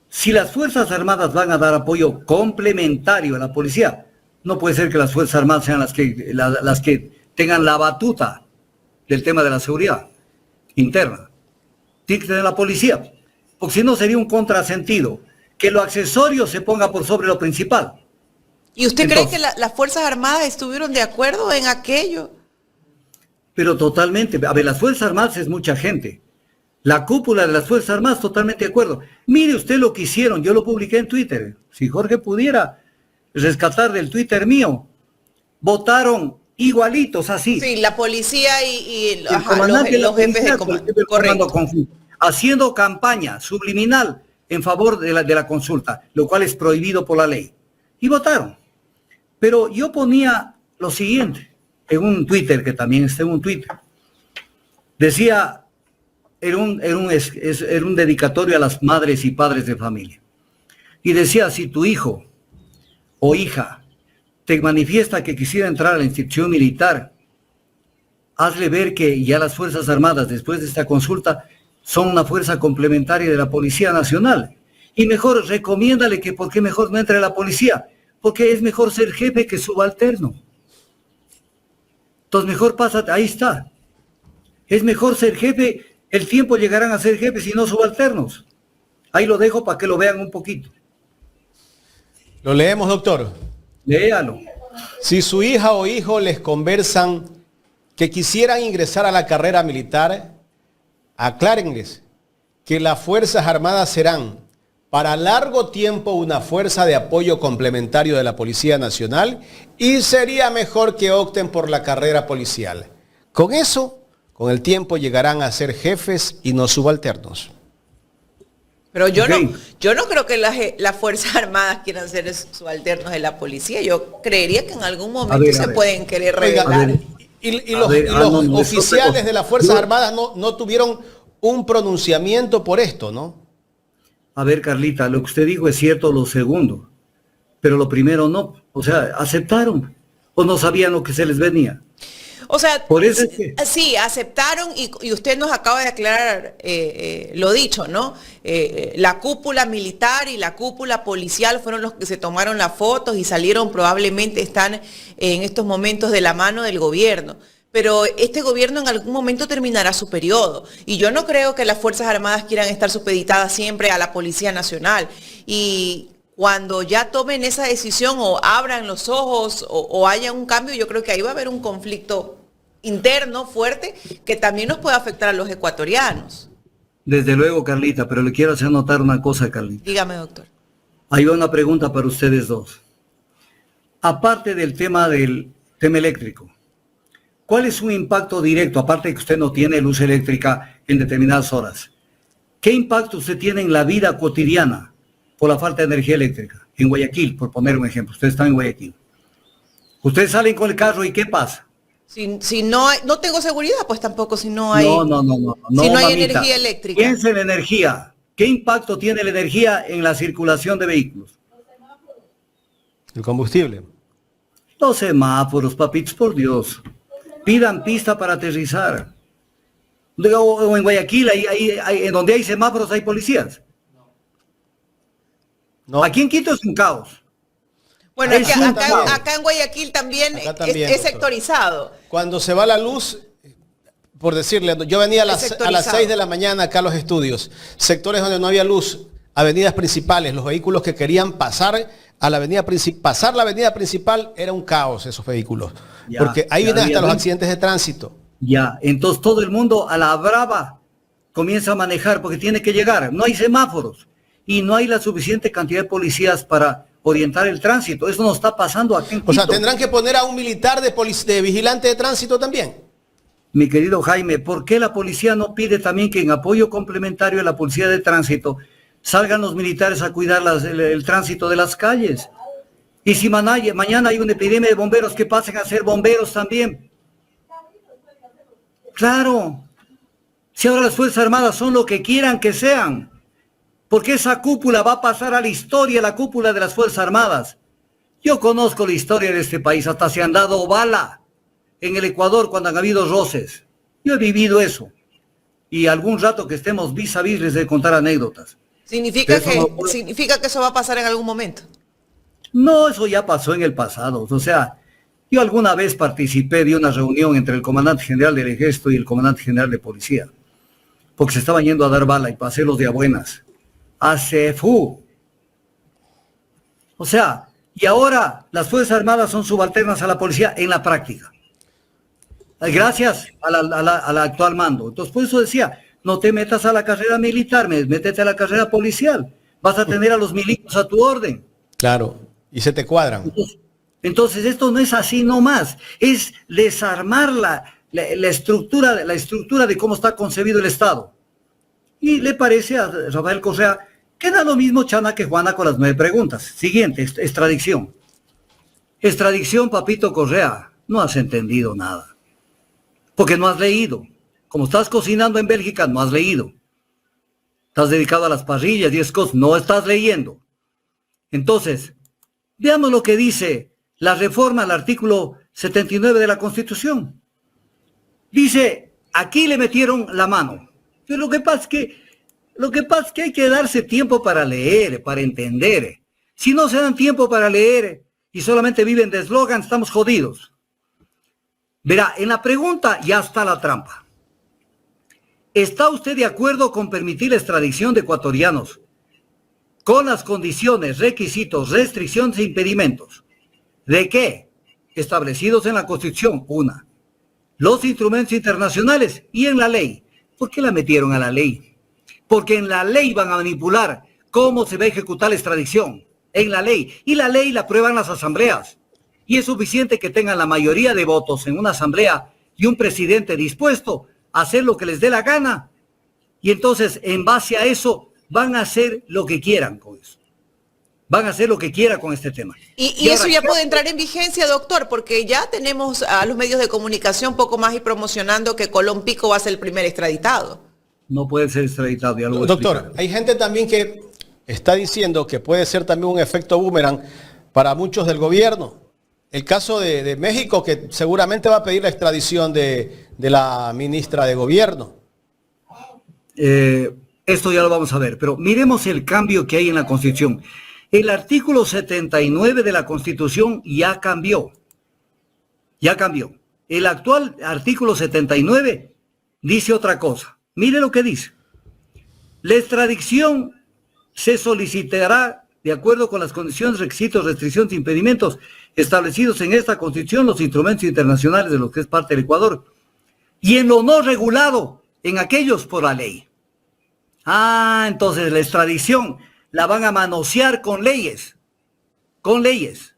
Si las Fuerzas Armadas van a dar apoyo complementario a la policía, no puede ser que las Fuerzas Armadas sean las que tengan la batuta del tema de la seguridad interna. Tiene que tener la policía, porque si no sería un contrasentido que lo accesorio se ponga por sobre lo principal. ¿Y usted cree que las Fuerzas Armadas estuvieron de acuerdo en aquello? Pero totalmente. A ver, las Fuerzas Armadas es mucha gente. La cúpula de las Fuerzas Armadas totalmente de acuerdo. Mire usted lo que hicieron, yo lo publiqué en Twitter. Si Jorge pudiera rescatar del Twitter mío, votaron igualitos así. Sí, la policía y los jefes de comando. Correcto. Haciendo campaña subliminal en favor de la consulta, lo cual es prohibido por la ley. Y votaron. Pero yo ponía lo siguiente en un Twitter, que también está en un Twitter. Decía, era un dedicatorio a las madres y padres de familia. Y decía, si tu hijo o hija te manifiesta que quisiera entrar a la institución militar, hazle ver que ya las Fuerzas Armadas, después de esta consulta, son una fuerza complementaria de la Policía Nacional. Y mejor recomiéndale que por qué mejor no entre a la policía, porque es mejor ser jefe que subalterno. Entonces mejor pásate, ahí está. Es mejor ser jefe, el tiempo llegarán a ser jefes y no subalternos. Ahí lo dejo para que lo vean un poquito. Lo leemos, doctor. Léalo. Si su hija o hijo les conversan que quisieran ingresar a la carrera militar, aclárenles que las Fuerzas Armadas serán para largo tiempo una fuerza de apoyo complementario de la Policía Nacional y sería mejor que opten por la carrera policial. Con eso, con el tiempo llegarán a ser jefes y no subalternos. Pero yo Ok. no creo que las Fuerzas Armadas quieran ser subalternos de la policía. Yo creería que en algún momento ver, se pueden querer Oiga, revelar. y A los, ver, y los no, eso oficiales te- de las Fuerzas yo- Armadas no tuvieron un pronunciamiento por esto, ¿no? A ver, Carlita, lo que usted dijo es cierto lo segundo, pero lo primero no. O sea, aceptaron o no sabían lo que se les venía. O sea, Por eso es que- sí, aceptaron y usted nos acaba de aclarar lo dicho, ¿no? La cúpula militar y la cúpula policial fueron los que se tomaron las fotos y salieron, probablemente están en estos momentos de la mano del gobierno. Pero este gobierno en algún momento terminará su periodo. Y yo no creo que las Fuerzas Armadas quieran estar supeditadas siempre a la Policía Nacional. Y cuando ya tomen esa decisión o abran los ojos o haya un cambio, yo creo que ahí va a haber un conflicto interno fuerte que también nos puede afectar a los ecuatorianos. Desde luego, Carlita, pero le quiero hacer notar una cosa, Carlita. Dígame, doctor. Ahí va una pregunta para ustedes dos. Aparte del tema eléctrico, ¿cuál es su impacto directo, aparte de que usted no tiene luz eléctrica en determinadas horas? ¿Qué impacto usted tiene en la vida cotidiana por la falta de energía eléctrica? En Guayaquil, por poner un ejemplo, ustedes están en Guayaquil. Ustedes salen con el carro y ¿qué pasa? Si no tengo seguridad, pues tampoco si no hay, No, si no hay mamita. energía eléctrica. Piensa en la energía. ¿Qué impacto tiene la energía en la circulación de vehículos? El combustible. Los semáforos, papitos, por Dios. Pidan pista para aterrizar. O en Guayaquil, en donde hay semáforos hay policías. No. Aquí en Quito es un caos. Bueno, Es un caos. acá en Guayaquil también, Acá también, es doctor. sectorizado. Cuando se va la luz, por decirle, yo venía a las sectorizado. 6 de la mañana acá a los estudios, sectores donde no había luz, avenidas principales, los vehículos que querían pasar a la avenida pasar la avenida principal era un caos esos vehículos, Ya, porque ahí ya vienen había hasta los luz. accidentes de tránsito. Ya, entonces todo el mundo a la brava comienza a manejar porque tiene que llegar. No hay semáforos y no hay la suficiente cantidad de policías para orientar el tránsito. Eso nos está pasando aquí en Quito. O sea, tendrán que poner a un militar de vigilante de tránsito también. Mi querido Jaime, ¿por qué la policía no pide también que en apoyo complementario a la policía de tránsito salgan los militares a cuidar el tránsito de las calles? Y si mañana hay una epidemia de bomberos, que pasen a ser bomberos también. Claro. Si ahora las Fuerzas Armadas son lo que quieran que sean, porque esa cúpula va a pasar a la historia, la cúpula de las Fuerzas Armadas. Yo conozco la historia de este país, hasta se han dado bala en el Ecuador cuando han habido roces. Yo he vivido eso. Y algún rato que estemos vis a vis les de contar anécdotas. Significa Eso no puede- significa que eso va a pasar en algún momento. No, eso ya pasó en el pasado. O sea, yo alguna vez participé de una reunión entre el comandante general del ejército y el comandante general de policía, porque se estaban yendo a dar bala y pasé los de a buenas. O sea, y ahora las Fuerzas Armadas son subalternas a la policía en la práctica. Gracias al actual mando. Entonces, por eso decía, no te metas a la carrera militar, métete a la carrera policial. Vas a tener a los milicos a tu orden. Claro, y se te cuadran. Entonces, esto no es así nomás, es desarmar la estructura de cómo está concebido el Estado. Y le parece a Rafael Correa que da lo mismo Chana que Juana con las 9 preguntas. Siguiente, extradición. Extradición, papito Correa, no has entendido nada. Porque no has leído. Como estás cocinando en Bélgica, no has leído. Estás dedicado a las parrillas y esas cosas, no estás leyendo. Entonces, veamos lo que dice la reforma al artículo 79 de la Constitución. Dice, aquí le metieron la mano. Pero lo que pasa es que hay que darse tiempo para leer, para entender. Si no se dan tiempo para leer y solamente viven de eslogan, estamos jodidos. Verá, en la pregunta ya está la trampa. ¿Está usted de acuerdo con permitir la extradición de ecuatorianos con las condiciones, requisitos, restricciones e impedimentos? ¿De qué? Establecidos en la Constitución, una. Los instrumentos internacionales y en la ley. ¿Por qué la metieron a la ley? Porque en la ley van a manipular cómo se va a ejecutar la extradición. En la ley. Y la ley la aprueban las asambleas. Y es suficiente que tengan la mayoría de votos en una asamblea y un presidente dispuesto a hacer lo que les dé la gana. Y entonces, en base a eso, van a hacer lo que quieran con eso. Van a hacer lo que quieran con este tema. Y eso ya puede entrar en vigencia, doctor, porque ya tenemos a los medios de comunicación poco más y promocionando que Colón Pico va a ser el primer extraditado. No puede ser extraditado, ya lo voy a Doctor, explicar. hay gente también que está diciendo que puede ser también un efecto boomerang para muchos del gobierno. El caso de México, que seguramente va a pedir la extradición de la ministra de gobierno. Esto ya lo vamos a ver, pero miremos el cambio que hay en la Constitución. El artículo 79 de la Constitución ya cambió. Ya cambió. El actual artículo 79 dice otra cosa. Mire lo que dice. La extradición se solicitará de acuerdo con las condiciones, requisitos, restricciones e impedimentos establecidos en esta Constitución, los instrumentos internacionales de los que es parte del Ecuador, y en lo no regulado, en aquellos por la ley. Entonces la extradición la van a manosear con leyes. Con leyes.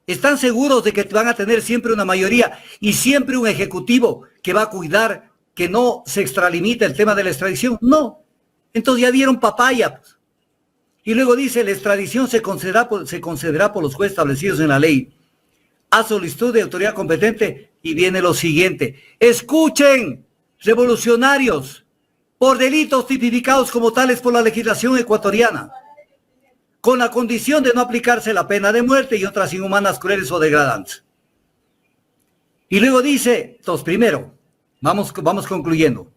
¿Están seguros de que van a tener siempre una mayoría y siempre un ejecutivo que va a cuidar que no se extralimite el tema de la extradición? No. Entonces ya dieron papaya, pues. Y luego dice, la extradición se concederá por los jueces establecidos en la ley a solicitud de autoridad competente. Y viene lo siguiente. Escuchen, revolucionarios, por delitos tipificados como tales por la legislación ecuatoriana, con la condición de no aplicarse la pena de muerte y otras inhumanas, crueles o degradantes. Y luego dice, entonces primero, vamos concluyendo.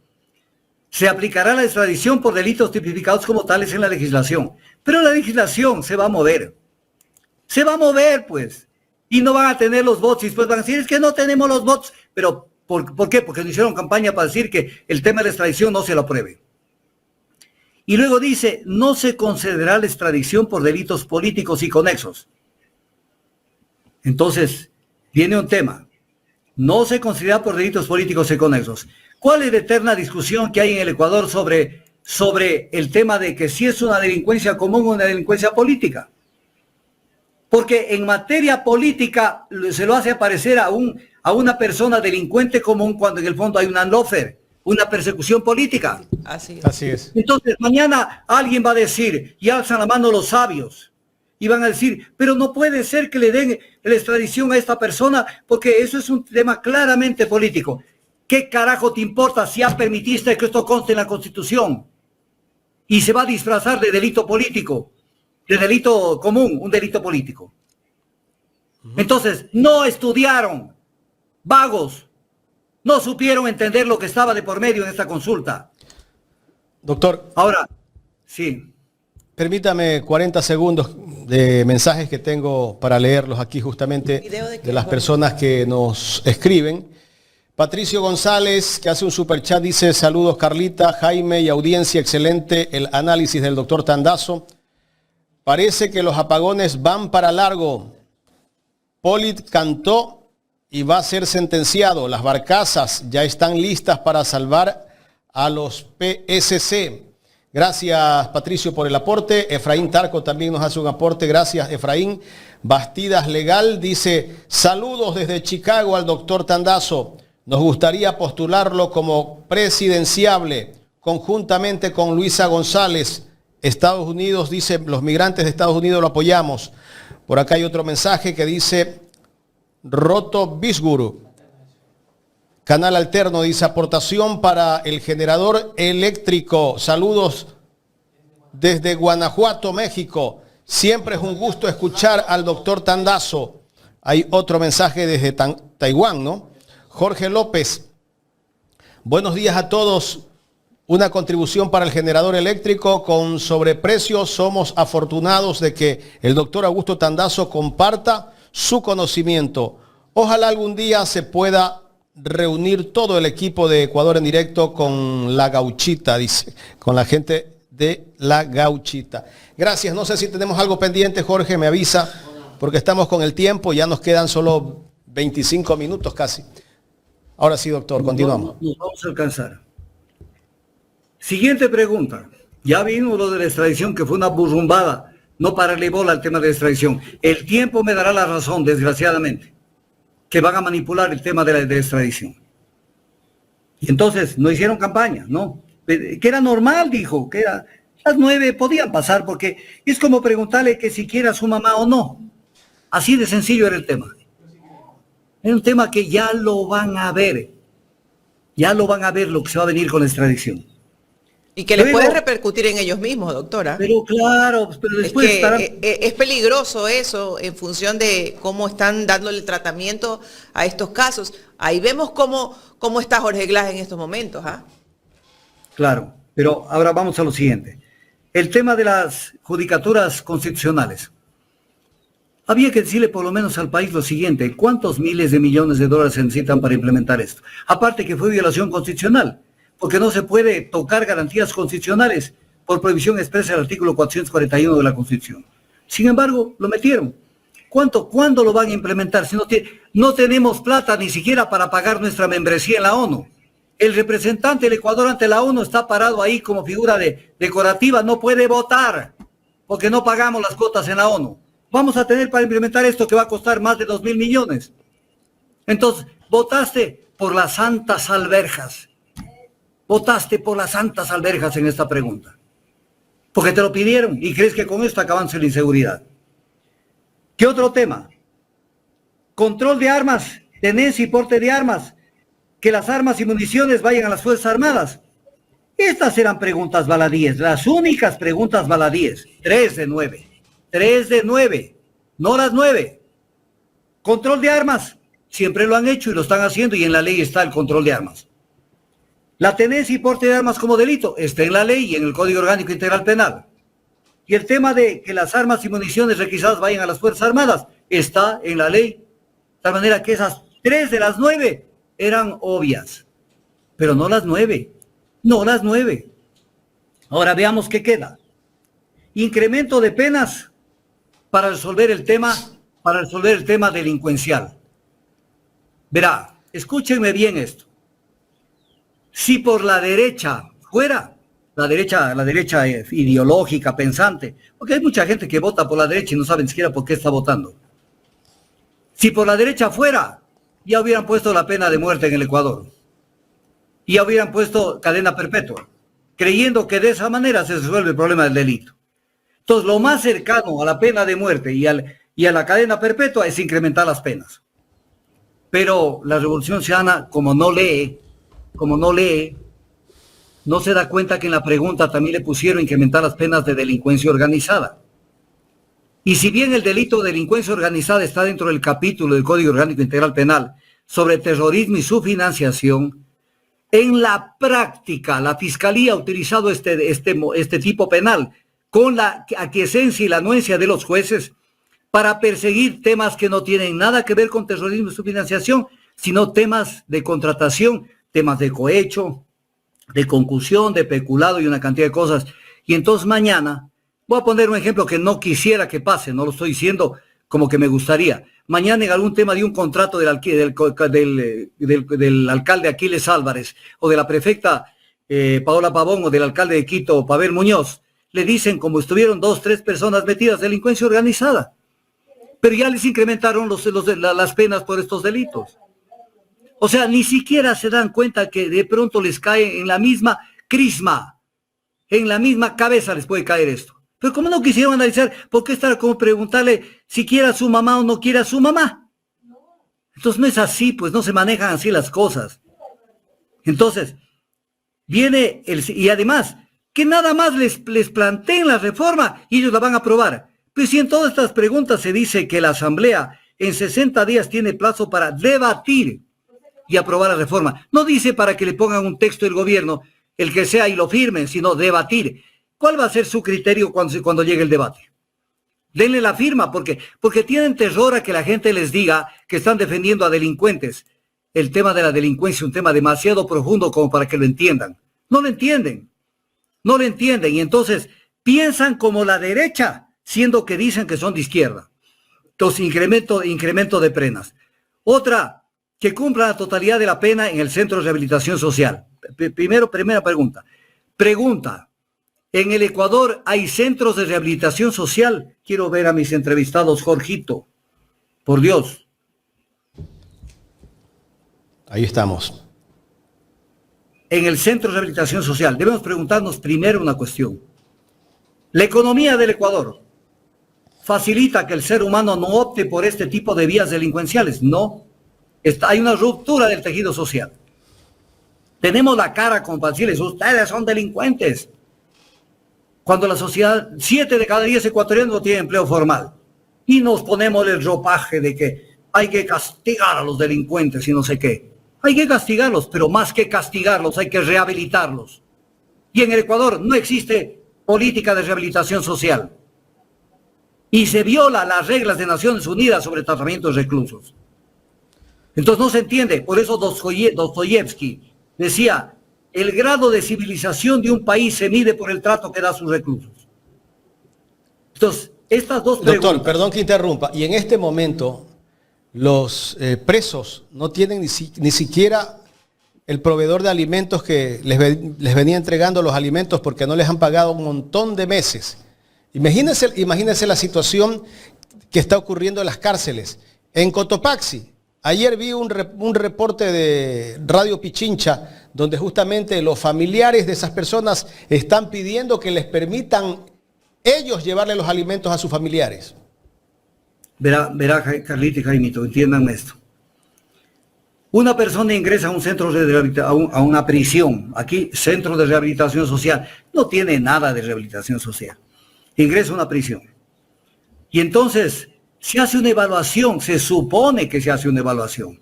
Se aplicará la extradición por delitos tipificados como tales en la legislación. Pero la legislación se va a mover. Se va a mover, pues. Y no van a tener los votos. Y después van a decir, es que no tenemos los votos. Pero, ¿por qué? Porque no hicieron campaña para decir que el tema de la extradición no se lo apruebe. Y luego dice, no se concederá la extradición por delitos políticos y conexos. Entonces, viene un tema. No se concederá por delitos políticos y conexos. ¿Cuál es la eterna discusión que hay en el Ecuador sobre el tema de que si es una delincuencia común o una delincuencia política? Porque en materia política se lo hace aparecer a una persona delincuente común cuando en el fondo hay un unlawfare, una persecución política. Así es. Así es. Entonces mañana alguien va a decir, y alzan la mano los sabios, y van a decir, pero no puede ser que le den la extradición a esta persona, porque eso es un tema claramente político. ¿Qué carajo te importa si ya permitiste que esto conste en la Constitución? Y se va a disfrazar de delito político, de delito común, un delito político. Entonces, no estudiaron, vagos, no supieron entender lo que estaba de por medio en esta consulta. Doctor, Ahora, sí. permítame 40 segundos de mensajes que tengo para leerlos aquí justamente de las personas que nos escriben. Patricio González, que hace un superchat, dice, saludos Carlita, Jaime y audiencia, excelente el análisis del doctor Tandazo. Parece que los apagones van para largo. Polit cantó y va a ser sentenciado. Las barcazas ya están listas para salvar a los PSC. Gracias, Patricio, por el aporte. Efraín Tarco también nos hace un aporte. Gracias, Efraín. Bastidas Legal dice, saludos desde Chicago al doctor Tandazo. Nos gustaría postularlo como presidenciable conjuntamente con Luisa González. Estados Unidos, dice, los migrantes de Estados Unidos lo apoyamos. Por acá hay otro mensaje que dice, Roto Bisguru, Canal Alterno, dice, aportación para el generador eléctrico. Saludos desde Guanajuato, México. Siempre es un gusto escuchar al doctor Tandazo. Hay otro mensaje desde Taiwán, ¿no? Jorge López. Buenos días a todos. Una contribución para el generador eléctrico con sobreprecio. Somos afortunados de que el doctor Augusto Tandazo comparta su conocimiento. Ojalá algún día se pueda reunir todo el equipo de Ecuador en directo con La Gauchita, dice, con la gente de La Gauchita. Gracias. No sé si tenemos algo pendiente, Jorge, me avisa, porque estamos con el tiempo, ya nos quedan solo 25 minutos casi. Ahora sí, doctor, continuamos. Nos vamos a alcanzar. Siguiente pregunta. Ya vimos lo de la extradición, que fue una burrumbada. No pararle bola al tema de la extradición. El tiempo me dará la razón, desgraciadamente, que van a manipular el tema de la extradición. Y entonces no hicieron campaña, ¿no? Que era normal, dijo, que era las 9 podían pasar, porque es como preguntarle que si quiere a su mamá o no. Así de sencillo era el tema. Es un tema que ya lo van a ver. Ya lo van a ver lo que se va a venir con la extradición. Y que les puede repercutir en ellos mismos, doctora. Pero claro, pero después es que estarán... es peligroso eso en función de cómo están dándole tratamiento a estos casos. Ahí vemos cómo está Jorge Glass en estos momentos. ¿Ah? Claro, pero ahora vamos a lo siguiente. El tema de las judicaturas constitucionales. Había que decirle por lo menos al país lo siguiente: ¿cuántos miles de millones de dólares se necesitan para implementar esto? Aparte que fue violación constitucional, porque no se puede tocar garantías constitucionales por prohibición expresa del artículo 441 de la Constitución. Sin embargo, lo metieron. ¿Cuándo lo van a implementar? Si no tenemos plata ni siquiera para pagar nuestra membresía en la ONU. El representante del Ecuador ante la ONU está parado ahí como figura decorativa, no puede votar porque no pagamos las cuotas en la ONU. Vamos a tener para implementar esto que va a costar más de 2.000 millones. Entonces, votaste por las santas alberjas. Votaste por las santas alberjas en esta pregunta. Porque te lo pidieron y crees que con esto acabamos la inseguridad. ¿Qué otro tema? Control de armas, tenencia y porte de armas. Que las armas y municiones vayan a las Fuerzas Armadas. Estas eran preguntas baladíes, las únicas preguntas baladíes. 3 de 9. 3 de 9, no las 9. Control de armas, siempre lo han hecho y lo están haciendo, y en la ley está el control de armas. La tenencia y porte de armas como delito está en la ley y en el Código Orgánico Integral Penal. Y el tema de que las armas y municiones requisadas vayan a las Fuerzas Armadas está en la ley. De tal manera que esas 3 de las 9 eran obvias, pero no las 9. No las 9. Ahora veamos qué queda. Incremento de penas para resolver el tema delincuencial. Verá, escúchenme bien esto. Si por la derecha fuera, la derecha ideológica, pensante, porque hay mucha gente que vota por la derecha y no saben siquiera por qué está votando. Si por la derecha fuera, ya hubieran puesto la pena de muerte en el Ecuador. Y ya hubieran puesto cadena perpetua, creyendo que de esa manera se resuelve el problema del delito. Entonces, lo más cercano a la pena de muerte y a la cadena perpetua es incrementar las penas. Pero la Revolución Ciudadana, como no lee, no se da cuenta que en la pregunta también le pusieron incrementar las penas de delincuencia organizada. Y si bien el delito de delincuencia organizada está dentro del capítulo del Código Orgánico Integral Penal sobre terrorismo y su financiación, en la práctica la Fiscalía ha utilizado este tipo penal con la aquiescencia y la anuencia de los jueces para perseguir temas que no tienen nada que ver con terrorismo y su financiación, sino temas de contratación, temas de cohecho, de concusión, de peculado y una cantidad de cosas. Y entonces mañana, voy a poner un ejemplo que no quisiera que pase, no lo estoy diciendo como que me gustaría. Mañana en algún tema de un contrato del alcalde Aquiles Álvarez o de la prefecta Paola Pavón o del alcalde de Quito, Pavel Muñoz, le dicen como estuvieron 2, 3 personas metidas en delincuencia organizada. Pero ya les incrementaron las penas por estos delitos. O sea, ni siquiera se dan cuenta que de pronto les cae en la misma crisma, en la misma cabeza les puede caer esto. Pero como no quisieron analizar, ¿por qué estar como preguntarle si quiere a su mamá o no quiere a su mamá? Entonces no es así, pues no se manejan así las cosas. Entonces, y además, que nada más les planteen la reforma y ellos la van a aprobar. Pues si en todas estas preguntas se dice que la Asamblea en 60 días tiene plazo para debatir y aprobar la reforma. No dice para que le pongan un texto del gobierno, el que sea, y lo firmen, sino debatir. ¿Cuál va a ser su criterio cuando llegue el debate? Denle la firma, porque tienen terror a que la gente les diga que están defendiendo a delincuentes. El tema de la delincuencia es un tema demasiado profundo como para que lo entiendan. No lo entienden. No lo entienden. Y entonces piensan como la derecha, siendo que dicen que son de izquierda. Entonces, incremento de penas. Otra, que cumpla la totalidad de la pena en el centro de rehabilitación social. Primera pregunta. ¿En el Ecuador hay centros de rehabilitación social? Quiero ver a mis entrevistados, Jorgito. Por Dios. Ahí estamos. En el centro de rehabilitación social. Debemos preguntarnos primero una cuestión. ¿La economía del Ecuador facilita que el ser humano no opte por este tipo de vías delincuenciales? No. Hay una ruptura del tejido social. Tenemos la cara con decirles, ustedes son delincuentes. Cuando la sociedad, 7 de cada 10 ecuatorianos no tienen empleo formal. Y nos ponemos el ropaje de que hay que castigar a los delincuentes y no sé qué. Hay que castigarlos, pero más que castigarlos, hay que rehabilitarlos. Y en el Ecuador no existe política de rehabilitación social. Y se viola las reglas de Naciones Unidas sobre tratamiento de reclusos. Entonces no se entiende. Por eso Dostoyevsky decía, el grado de civilización de un país se mide por el trato que da a sus reclusos. Entonces, estas dos preguntas... Doctor, perdón que interrumpa. Y en este momento, los presos no tienen ni siquiera el proveedor de alimentos que les venía entregando los alimentos porque no les han pagado un montón de meses. Imagínense la situación que está ocurriendo en las cárceles. En Cotopaxi, ayer vi un reporte de Radio Pichincha donde justamente los familiares de esas personas están pidiendo que les permitan ellos llevarle los alimentos a sus familiares. Verá, Carlita y Jaimito, entiendan esto. Una persona ingresa a un centro de rehabilitación, a una prisión, aquí, centro de rehabilitación social, no tiene nada de rehabilitación social. Ingresa a una prisión. Y entonces se hace una evaluación, se supone que se hace una evaluación,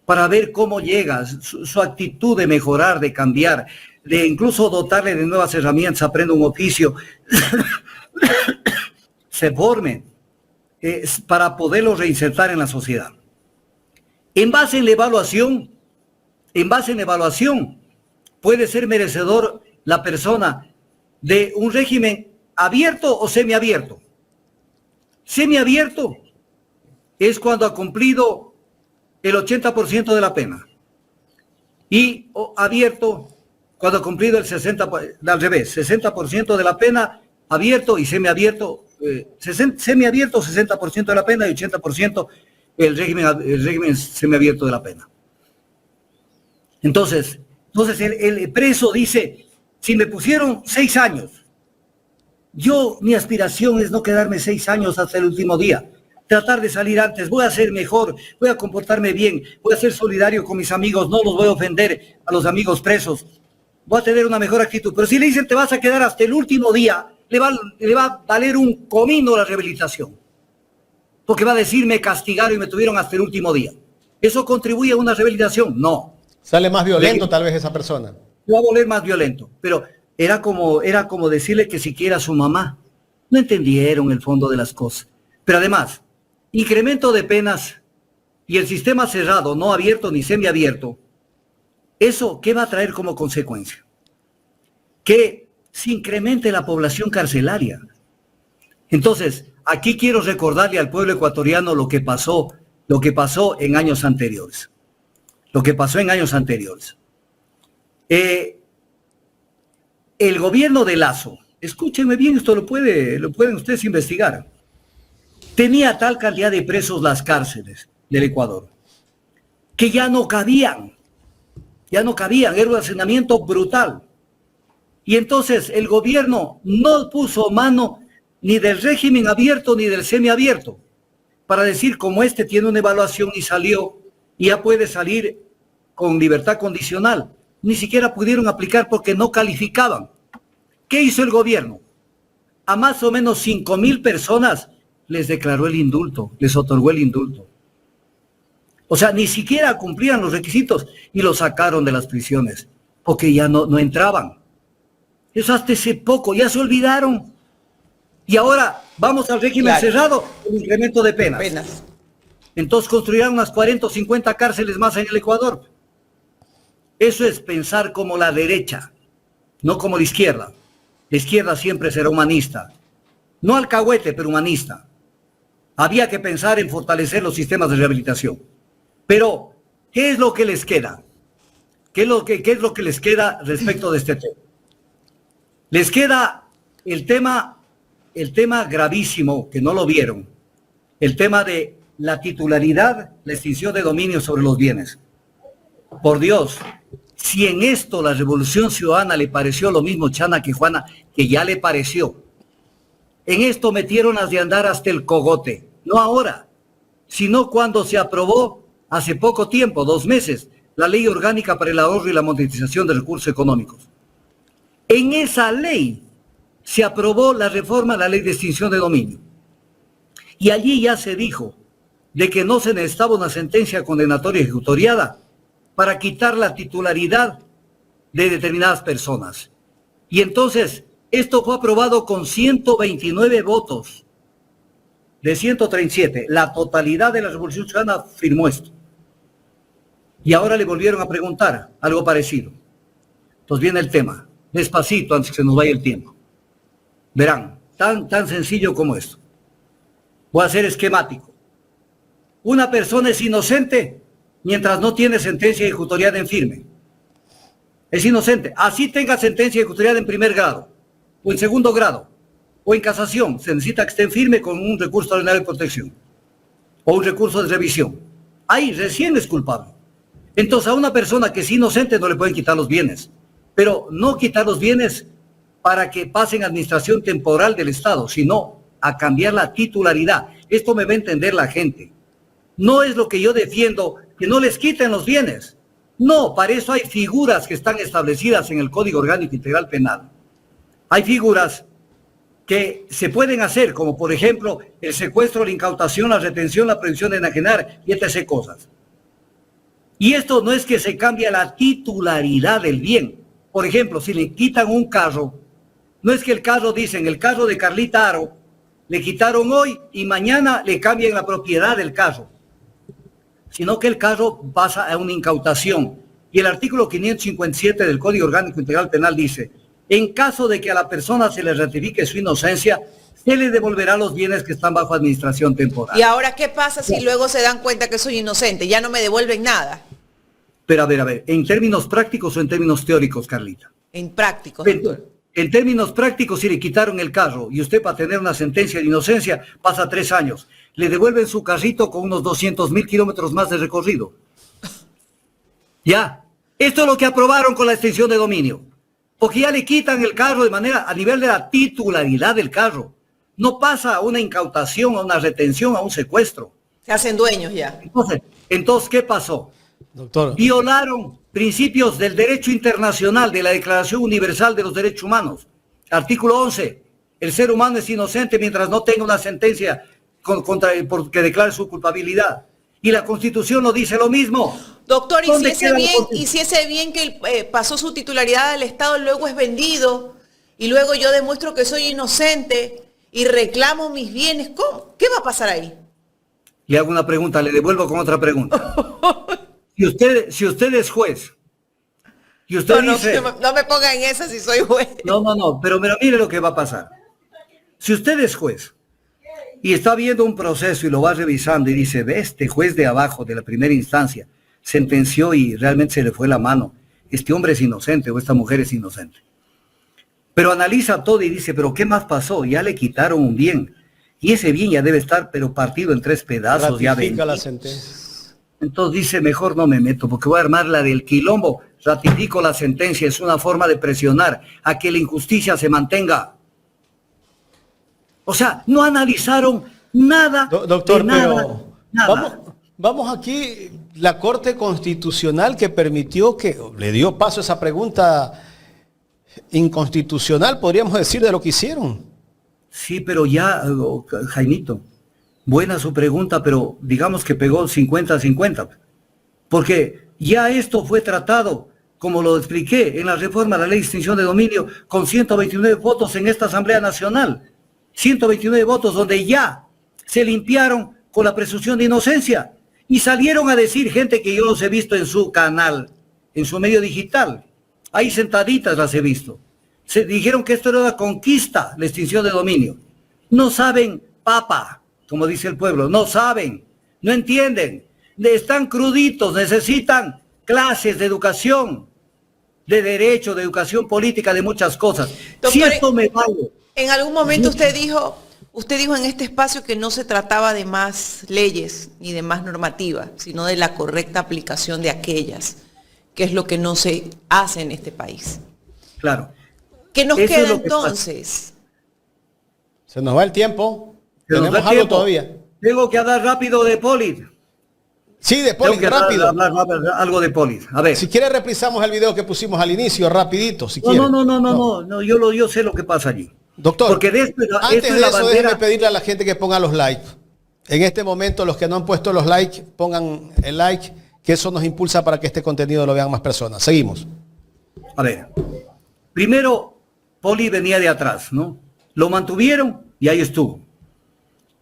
para ver cómo llega, su actitud de mejorar, de cambiar, de incluso dotarle de nuevas herramientas, aprenda un oficio, se forme, para poderlo reinsertar en la sociedad. En base en la evaluación, puede ser merecedor la persona de un régimen abierto o semiabierto. Semiabierto es cuando ha cumplido el 80% de la pena. Y abierto cuando ha cumplido el 60% de la pena, abierto y semiabierto, semiabierto 60% de la pena y 80% el régimen semiabierto de la pena. Entonces el preso dice, si me pusieron 6 años, mi aspiración es no quedarme 6 años hasta el último día, tratar de salir antes, voy a ser mejor, voy a comportarme bien, voy a ser solidario con mis amigos, no los voy a ofender a los amigos presos, voy a tener una mejor actitud. Pero si le dicen te vas a quedar hasta el último día, le va a valer un comino la rehabilitación, porque va a decir me castigaron y me tuvieron hasta el último día. ¿Eso contribuye a una rehabilitación? No. Sale más violento tal vez esa persona. Va a volver más violento, pero era como decirle que siquiera a su mamá. No entendieron el fondo de las cosas. Pero además, incremento de penas y el sistema cerrado, no abierto ni semiabierto, ¿eso qué va a traer como consecuencia? Que se incremente la población carcelaria. Entonces, aquí quiero recordarle al pueblo ecuatoriano lo que pasó en años anteriores. El gobierno de Lazo, escúchenme bien, esto lo pueden ustedes investigar, tenía tal cantidad de presos las cárceles del Ecuador, que ya no cabían, era un hacinamiento brutal. Y entonces el gobierno no puso mano ni del régimen abierto ni del semiabierto, para decir como este tiene una evaluación y salió, y ya puede salir con libertad condicional. Ni siquiera pudieron aplicar porque no calificaban. ¿Qué hizo el gobierno? A más o menos 5,000 personas les declaró el indulto, les otorgó el indulto. O sea, ni siquiera cumplían los requisitos y los sacaron de las prisiones, porque ya no entraban. Eso hasta hace poco, ya se olvidaron. Y ahora vamos al régimen cerrado, el incremento de penas. Entonces construirán unas 40 o 50 cárceles más en el Ecuador. Eso es pensar como la derecha, no como la izquierda. La izquierda siempre será humanista. No alcahuete, pero humanista. Había que pensar en fortalecer los sistemas de rehabilitación. Pero, ¿qué es lo que les queda? ¿Qué es lo que les queda respecto de este tema? Les queda el tema gravísimo, que no lo vieron, el tema de la titularidad, la extinción de dominio sobre los bienes. Por Dios, si en esto la Revolución Ciudadana le pareció lo mismo Chana que Juana, que ya le pareció, en esto metieron las de andar hasta el cogote, no ahora, sino cuando se aprobó hace poco tiempo, 2 meses, la Ley Orgánica para el Ahorro y la Monetización de Recursos Económicos. En esa ley se aprobó la reforma a la Ley de Extinción de Dominio. Y allí ya se dijo de que no se necesitaba una sentencia condenatoria ejecutoriada para quitar la titularidad de determinadas personas. Y entonces, esto fue aprobado con 129 votos de 137. La totalidad de la Revolución Ciudadana firmó esto. Y ahora le volvieron a preguntar algo parecido. Entonces viene el tema, despacito antes que se nos vaya el tiempo. Verán, tan sencillo como esto. Voy a ser esquemático. Una persona es inocente mientras no tiene sentencia ejecutoriada en firme. Es inocente. Así tenga sentencia ejecutoriada en primer grado, o en segundo grado, o en casación. Se necesita que esté en firme con un recurso ordinario de protección, o un recurso de revisión. Ahí recién es culpable. Entonces a una persona que es inocente no le pueden quitar los bienes. Pero no quitar los bienes para que pasen administración temporal del Estado, sino a cambiar la titularidad. Esto me va a entender la gente. No es lo que yo defiendo, que no les quiten los bienes. No, para eso hay figuras que están establecidas en el Código Orgánico Integral Penal. Hay figuras que se pueden hacer, como por ejemplo el secuestro, la incautación, la retención, la prevención de enajenar y etc. cosas. Y esto no es que se cambie la titularidad del bien. Por ejemplo, si le quitan un carro, no es que el carro, dicen, el carro de Carlita Aro, le quitaron hoy y mañana le cambian la propiedad del carro, sino que el carro pasa a una incautación. Y el artículo 557 del Código Orgánico Integral Penal dice, en caso de que a la persona se le ratifique su inocencia, se le devolverá los bienes que están bajo administración temporal. ¿Y ahora qué pasa si luego se dan cuenta que soy inocente? Ya no me devuelven nada. Pero a ver, ¿en términos prácticos o en términos teóricos, Carlita? En prácticos, doctor. En términos prácticos, si le quitaron el carro y usted para tener una sentencia de inocencia pasa 3 años, le devuelven su carrito con unos 200,000 kilómetros más de recorrido. Ya, esto es lo que aprobaron con la extinción de dominio. Porque ya le quitan el carro de manera, a nivel de la titularidad del carro. No pasa a una incautación, a una retención, a un secuestro. Se hacen dueños ya. Entonces, ¿qué pasó? Doctor. Violaron principios del derecho internacional, de la Declaración Universal de los Derechos Humanos. Artículo 11. El ser humano es inocente mientras no tenga una sentencia que declare su culpabilidad. Y la Constitución no dice lo mismo. Doctor, ¿y si ese bien que pasó su titularidad al Estado luego es vendido y luego yo demuestro que soy inocente y reclamo mis bienes? ¿Cómo? ¿Qué va a pasar ahí? Le hago una pregunta, le devuelvo con otra pregunta. Si usted es juez y usted dice... No me ponga en esa si soy juez. No, pero mire lo que va a pasar. Si usted es juez y está viendo un proceso y lo va revisando y dice, ve, este juez de abajo, de la primera instancia, sentenció y realmente se le fue la mano. Este hombre es inocente o esta mujer es inocente. Pero analiza todo y dice, pero ¿qué más pasó? Ya le quitaron un bien. Y ese bien ya debe estar, pero partido en 3 pedazos. Ratifica la sentencia. Entonces dice, mejor no me meto, porque voy a armar la del quilombo. Ratifico la sentencia, es una forma de presionar a que la injusticia se mantenga. O sea, no analizaron nada. Doctor, nada, pero nada. Vamos aquí, la Corte Constitucional que permitió le dio paso a esa pregunta inconstitucional, podríamos decir, de lo que hicieron. Sí, pero ya, Jaimito, Buena su pregunta, pero digamos que pegó 50-50. Porque ya esto fue tratado, como lo expliqué, en la reforma a la ley de extinción de dominio, con 129 votos en esta Asamblea Nacional. 129 votos donde ya se limpiaron con la presunción de inocencia. Y salieron a decir gente que yo los he visto en su canal, en su medio digital. Ahí sentaditas las he visto. Se dijeron que esto era una conquista, la extinción de dominio. No saben, papa, como dice el pueblo, no saben, no entienden. Están cruditos, necesitan clases de educación, de derecho, de educación política, de muchas cosas. Doctor, Si esto me vale. En algún momento usted dijo en este espacio que no se trataba de más leyes ni de más normativa, sino de la correcta aplicación de aquellas, que es lo que no se hace en este país. Claro. ¿Qué nos Eso queda es lo que entonces? Se nos va el tiempo. Se nos Tenemos da algo tiempo. todavía. Tengo que hablar rápido de Polit. Sí, de Tengo Poli, que rápido. hablar algo de Polit. A ver. Si quiere reprisamos el video que pusimos al inicio, rapidito, si No, quiere. no, yo sé lo que pasa allí. Doctor, Porque de esto, antes esto de es la eso, bandera. déjeme pedirle a la gente que ponga los likes. En este momento, los que no han puesto los likes, pongan el like, que eso nos impulsa para que este contenido lo vean más personas. Seguimos. A ver, primero, Poli venía de atrás, ¿no? Lo mantuvieron y ahí estuvo.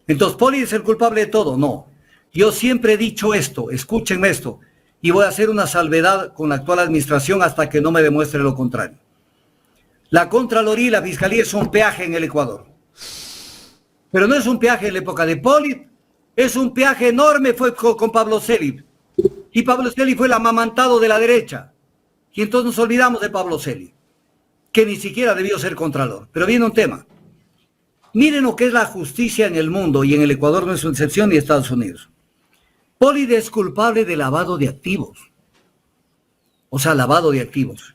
Entonces, ¿Poli es el culpable de todo? No. Yo siempre he dicho esto, escúchenme esto, y voy a hacer una salvedad con la actual administración hasta que no me demuestre lo contrario. La Contraloría y la Fiscalía es un peaje en el Ecuador. Pero no es un peaje en la época de Poli, es un peaje enorme, fue con Pablo Celi. Y Pablo Celi fue el amamantado de la derecha. Y entonces nos olvidamos de Pablo Celi, que ni siquiera debió ser contralor. Pero viene un tema. Miren lo que es la justicia en el mundo, y en el Ecuador no es una excepción, ni Estados Unidos. Poli es culpable de lavado de activos. O sea, lavado de activos.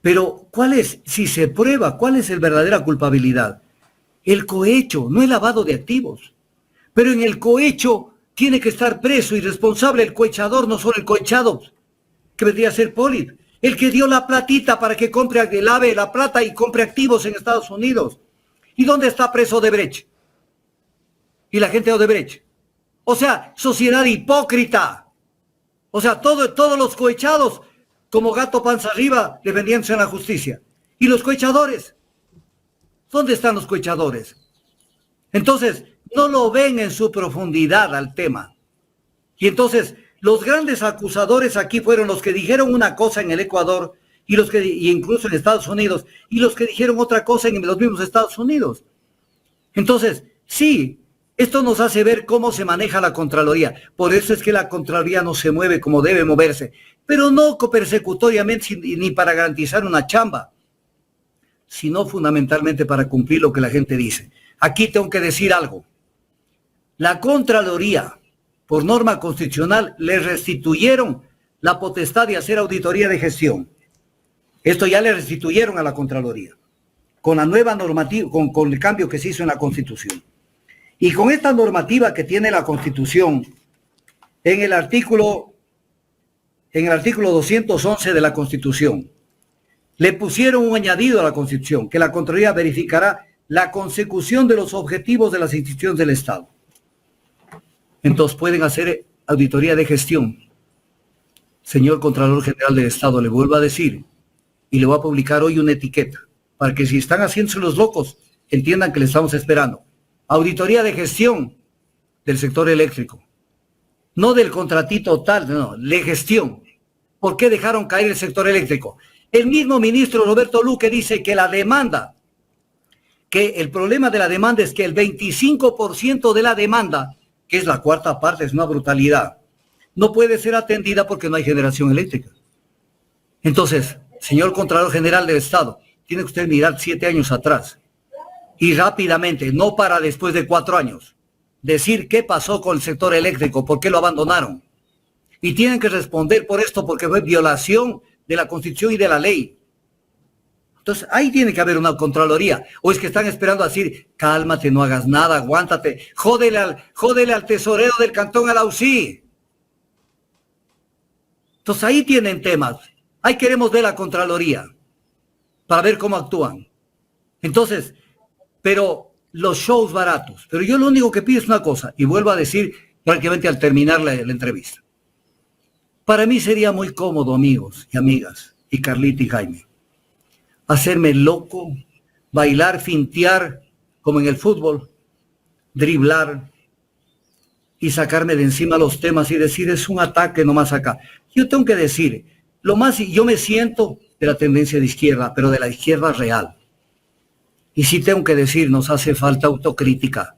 Pero, ¿cuál es? Si se prueba, ¿cuál es la verdadera culpabilidad? El cohecho, no el lavado de activos. Pero en el cohecho tiene que estar preso y responsable el cohechador, no solo el cohechado, que vendría a ser Poli. El que dio la platita para que lave la plata y compre activos en Estados Unidos. ¿Y dónde está preso Odebrecht? Y la gente de Odebrecht. O sea, sociedad hipócrita. O sea, todos los cohechados, como gato panza arriba, defendiéndose en la justicia. ¿Y los cohechadores? ¿Dónde están los cohechadores? Entonces, no lo ven en su profundidad al tema. Y entonces, los grandes acusadores aquí fueron los que dijeron una cosa en el Ecuador y incluso en Estados Unidos, y los que dijeron otra cosa en los mismos Estados Unidos. Entonces, sí, esto nos hace ver cómo se maneja la Contraloría. Por eso es que la Contraloría no se mueve como debe moverse, pero no persecutoriamente ni para garantizar una chamba, sino fundamentalmente para cumplir lo que la gente dice. Aquí tengo que decir algo. La Contraloría, por norma constitucional, le restituyeron la potestad de hacer auditoría de gestión. Esto ya le restituyeron a la Contraloría, con la nueva normativa, con el cambio que se hizo en la Constitución. Y con esta normativa que tiene la Constitución, en el artículo 211 de la Constitución, le pusieron un añadido a la Constitución, que la Contraloría verificará la consecución de los objetivos de las instituciones del Estado. Entonces pueden hacer auditoría de gestión. Señor Contralor General del Estado, le vuelvo a decir, y le voy a publicar hoy una etiqueta, para que si están haciéndose los locos, entiendan que le estamos esperando. Auditoría de gestión del sector eléctrico. No del contratito tal, no, de gestión. ¿Por qué dejaron caer el sector eléctrico? El mismo ministro Roberto Luque dice que la demanda, que el problema de la demanda es que el 25% de la demanda, que es la cuarta parte, es una brutalidad, no puede ser atendida porque no hay generación eléctrica. Entonces, señor Contralor General del Estado, tiene que usted mirar 7 años atrás y rápidamente, no para después de 4 años, decir qué pasó con el sector eléctrico, por qué lo abandonaron. Y tienen que responder por esto porque fue violación de la Constitución y de la ley. Entonces, ahí tiene que haber una Contraloría. O es que están esperando a decir, cálmate, no hagas nada, aguántate, jódele al tesorero del Cantón Alausí. Entonces, ahí tienen temas. Ahí queremos ver la Contraloría para ver cómo actúan. Entonces, pero los shows baratos. Pero yo lo único que pido es una cosa, y vuelvo a decir prácticamente al terminar la entrevista. Para mí sería muy cómodo, amigos y amigas, y Carlita y Jaime, hacerme loco, bailar, fintear, como en el fútbol, driblar y sacarme de encima los temas y decir, es un ataque nomás acá. Yo tengo que decir, yo me siento de la tendencia de izquierda, pero de la izquierda real. Y sí tengo que decir, nos hace falta autocrítica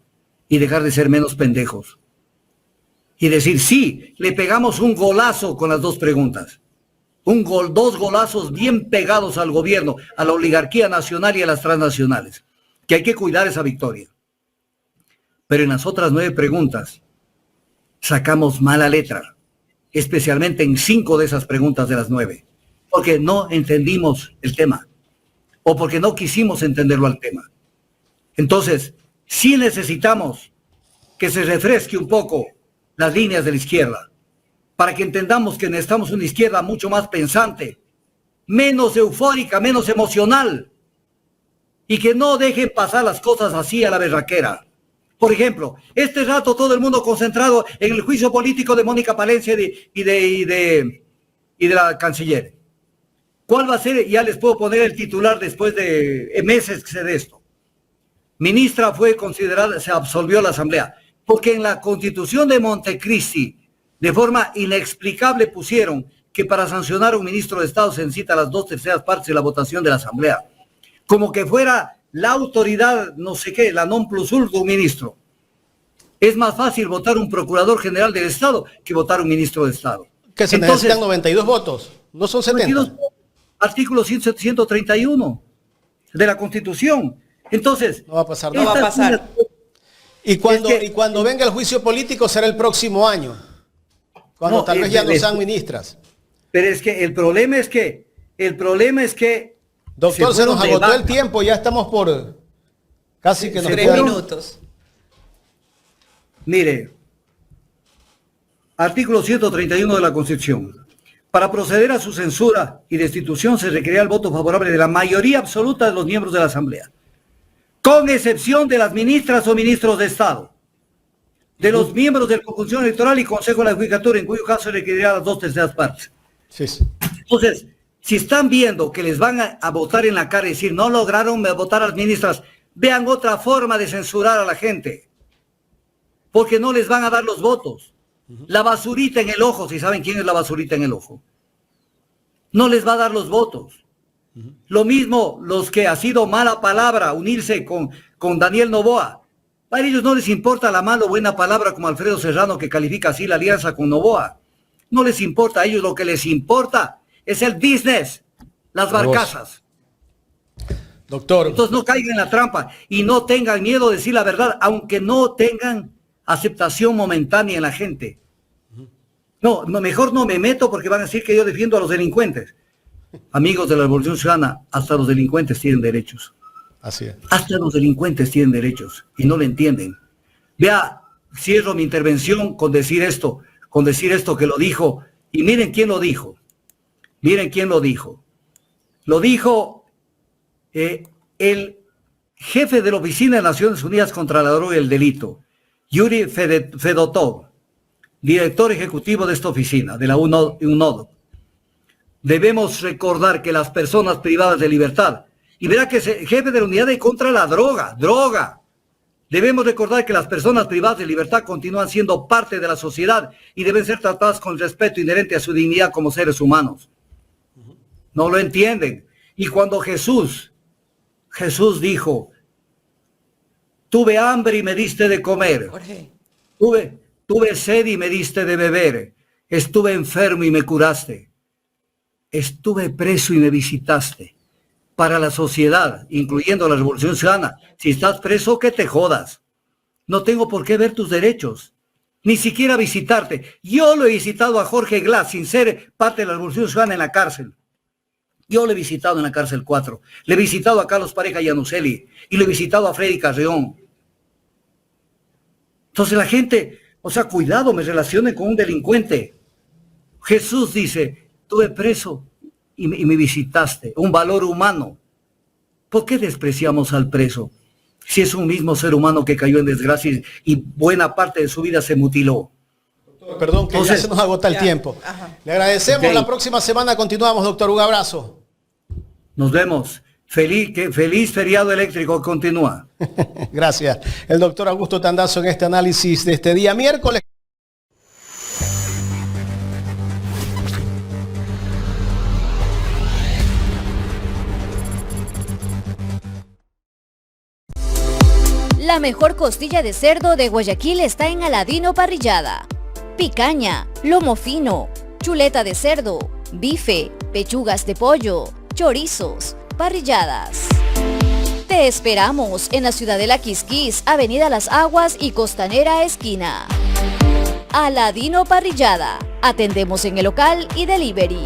y dejar de ser menos pendejos. Y decir, sí, le pegamos un golazo con las dos preguntas. Dos golazos bien pegados al gobierno, a la oligarquía nacional y a las transnacionales. Que hay que cuidar esa victoria. Pero en las otras 9 preguntas sacamos mala letra, especialmente en 5 de esas preguntas de las 9, porque no entendimos el tema o porque no quisimos entenderlo al tema. Entonces, sí necesitamos que se refresque un poco las líneas de la izquierda, para que entendamos que necesitamos una izquierda mucho más pensante, menos eufórica, menos emocional, y que no dejen pasar las cosas así a la berraquera. Por ejemplo, este rato todo el mundo concentrado en el juicio político de Mónica Palencia y de la canciller. ¿Cuál va a ser? Ya les puedo poner el titular después de meses que sé de esto. Ministra fue considerada, se absolvió la asamblea, porque en la Constitución de Montecristi, de forma inexplicable pusieron que para sancionar a un ministro de Estado se necesita las 2/3 partes de la votación de la asamblea. Como que fuera la autoridad, no sé qué, la non plus ultra de un ministro. Es más fácil votar un procurador general del Estado que votar un ministro de Estado. Que se necesitan 92 votos, no son 70. Artículo 131 de la Constitución. Entonces, no va a pasar. No va a pasar. Y cuando venga el juicio político será el próximo año, cuando tal vez ya no sean ministras. Pero es que el problema es que doctor, se nos agotó el tiempo, ya estamos por casi que nos 3 minutos. Mire, artículo 131 de la Constitución. Para proceder a su censura y destitución se requerirá el voto favorable de la mayoría absoluta de los miembros de la Asamblea, con excepción de las ministras o ministros de Estado, de los miembros de la Conjunción Electoral y Consejo de la Judicatura, en cuyo caso se requerirá las 2/3 partes. Sí, sí. Entonces, si están viendo que les van a votar en la cara y decir no lograron votar a las ministras, vean otra forma de censurar a la gente, porque no les van a dar los votos. La basurita en el ojo, si saben quién es la basurita en el ojo, no les va a dar los votos. Lo mismo los que ha sido mala palabra unirse con Daniel Noboa. A ellos no les importa la mala o buena palabra como Alfredo Serrano, que califica así la alianza con Noboa. No les importa a ellos, lo que les importa es el business, las barcazas. Doctor. Entonces no caigan en la trampa y no tengan miedo de decir la verdad, aunque no tengan aceptación momentánea en la gente. No, mejor no me meto porque van a decir que yo defiendo a los delincuentes. Amigos de la Revolución Ciudadana, hasta los delincuentes tienen derechos. Así es. Hasta los delincuentes tienen derechos y no lo entienden. Vea, cierro mi intervención con decir esto que lo dijo, y miren quién lo dijo. Miren quién lo dijo. Lo dijo el jefe de la Oficina de Naciones Unidas contra la Droga y el Delito, Yuri Fedotov, director ejecutivo de esta oficina, de la UNODC. Debemos recordar que las personas privadas de libertad, y verá que es el jefe de la unidad de contra la droga. Debemos recordar que las personas privadas de libertad continúan siendo parte de la sociedad y deben ser tratadas con respeto inherente a su dignidad como seres humanos. No lo entienden. Y cuando Jesús dijo, tuve hambre y me diste de comer, Jorge. tuve sed y me diste de beber, estuve enfermo y me curaste, estuve preso y me visitaste. Para la sociedad, incluyendo la Revolución Ciudadana, si estás preso, que te jodas. No tengo por qué ver tus derechos, ni siquiera visitarte. Yo lo he visitado a Jorge Glass sin ser parte de la Revolución Ciudadana en la cárcel. Yo lo he visitado en la cárcel 4. Le he visitado a Carlos Pareja Llanuselli y lo he visitado a Freddy Carreón. Entonces la gente, cuidado, me relacionen con un delincuente. Jesús dice, estuve preso y me visitaste, un valor humano. ¿Por qué despreciamos al preso? si es un mismo ser humano que cayó en desgracia y buena parte de su vida se mutiló? Perdón, que ya Entonces, se nos agota el tiempo. Ajá. Le agradecemos. Ok. La próxima semana continuamos, doctor. Un abrazo. Nos vemos. Feliz feriado eléctrico. Continúa. Gracias. El doctor Augusto Tandazo en este análisis de este día miércoles. La mejor costilla de cerdo de Guayaquil está en Aladino Parrillada. Picaña, lomo fino, chuleta de cerdo, bife, pechugas de pollo, chorizos, parrilladas. Te esperamos en la ciudad de La Quisquis, Avenida Las Aguas y Costanera esquina. Aladino Parrillada. Atendemos en el local y delivery.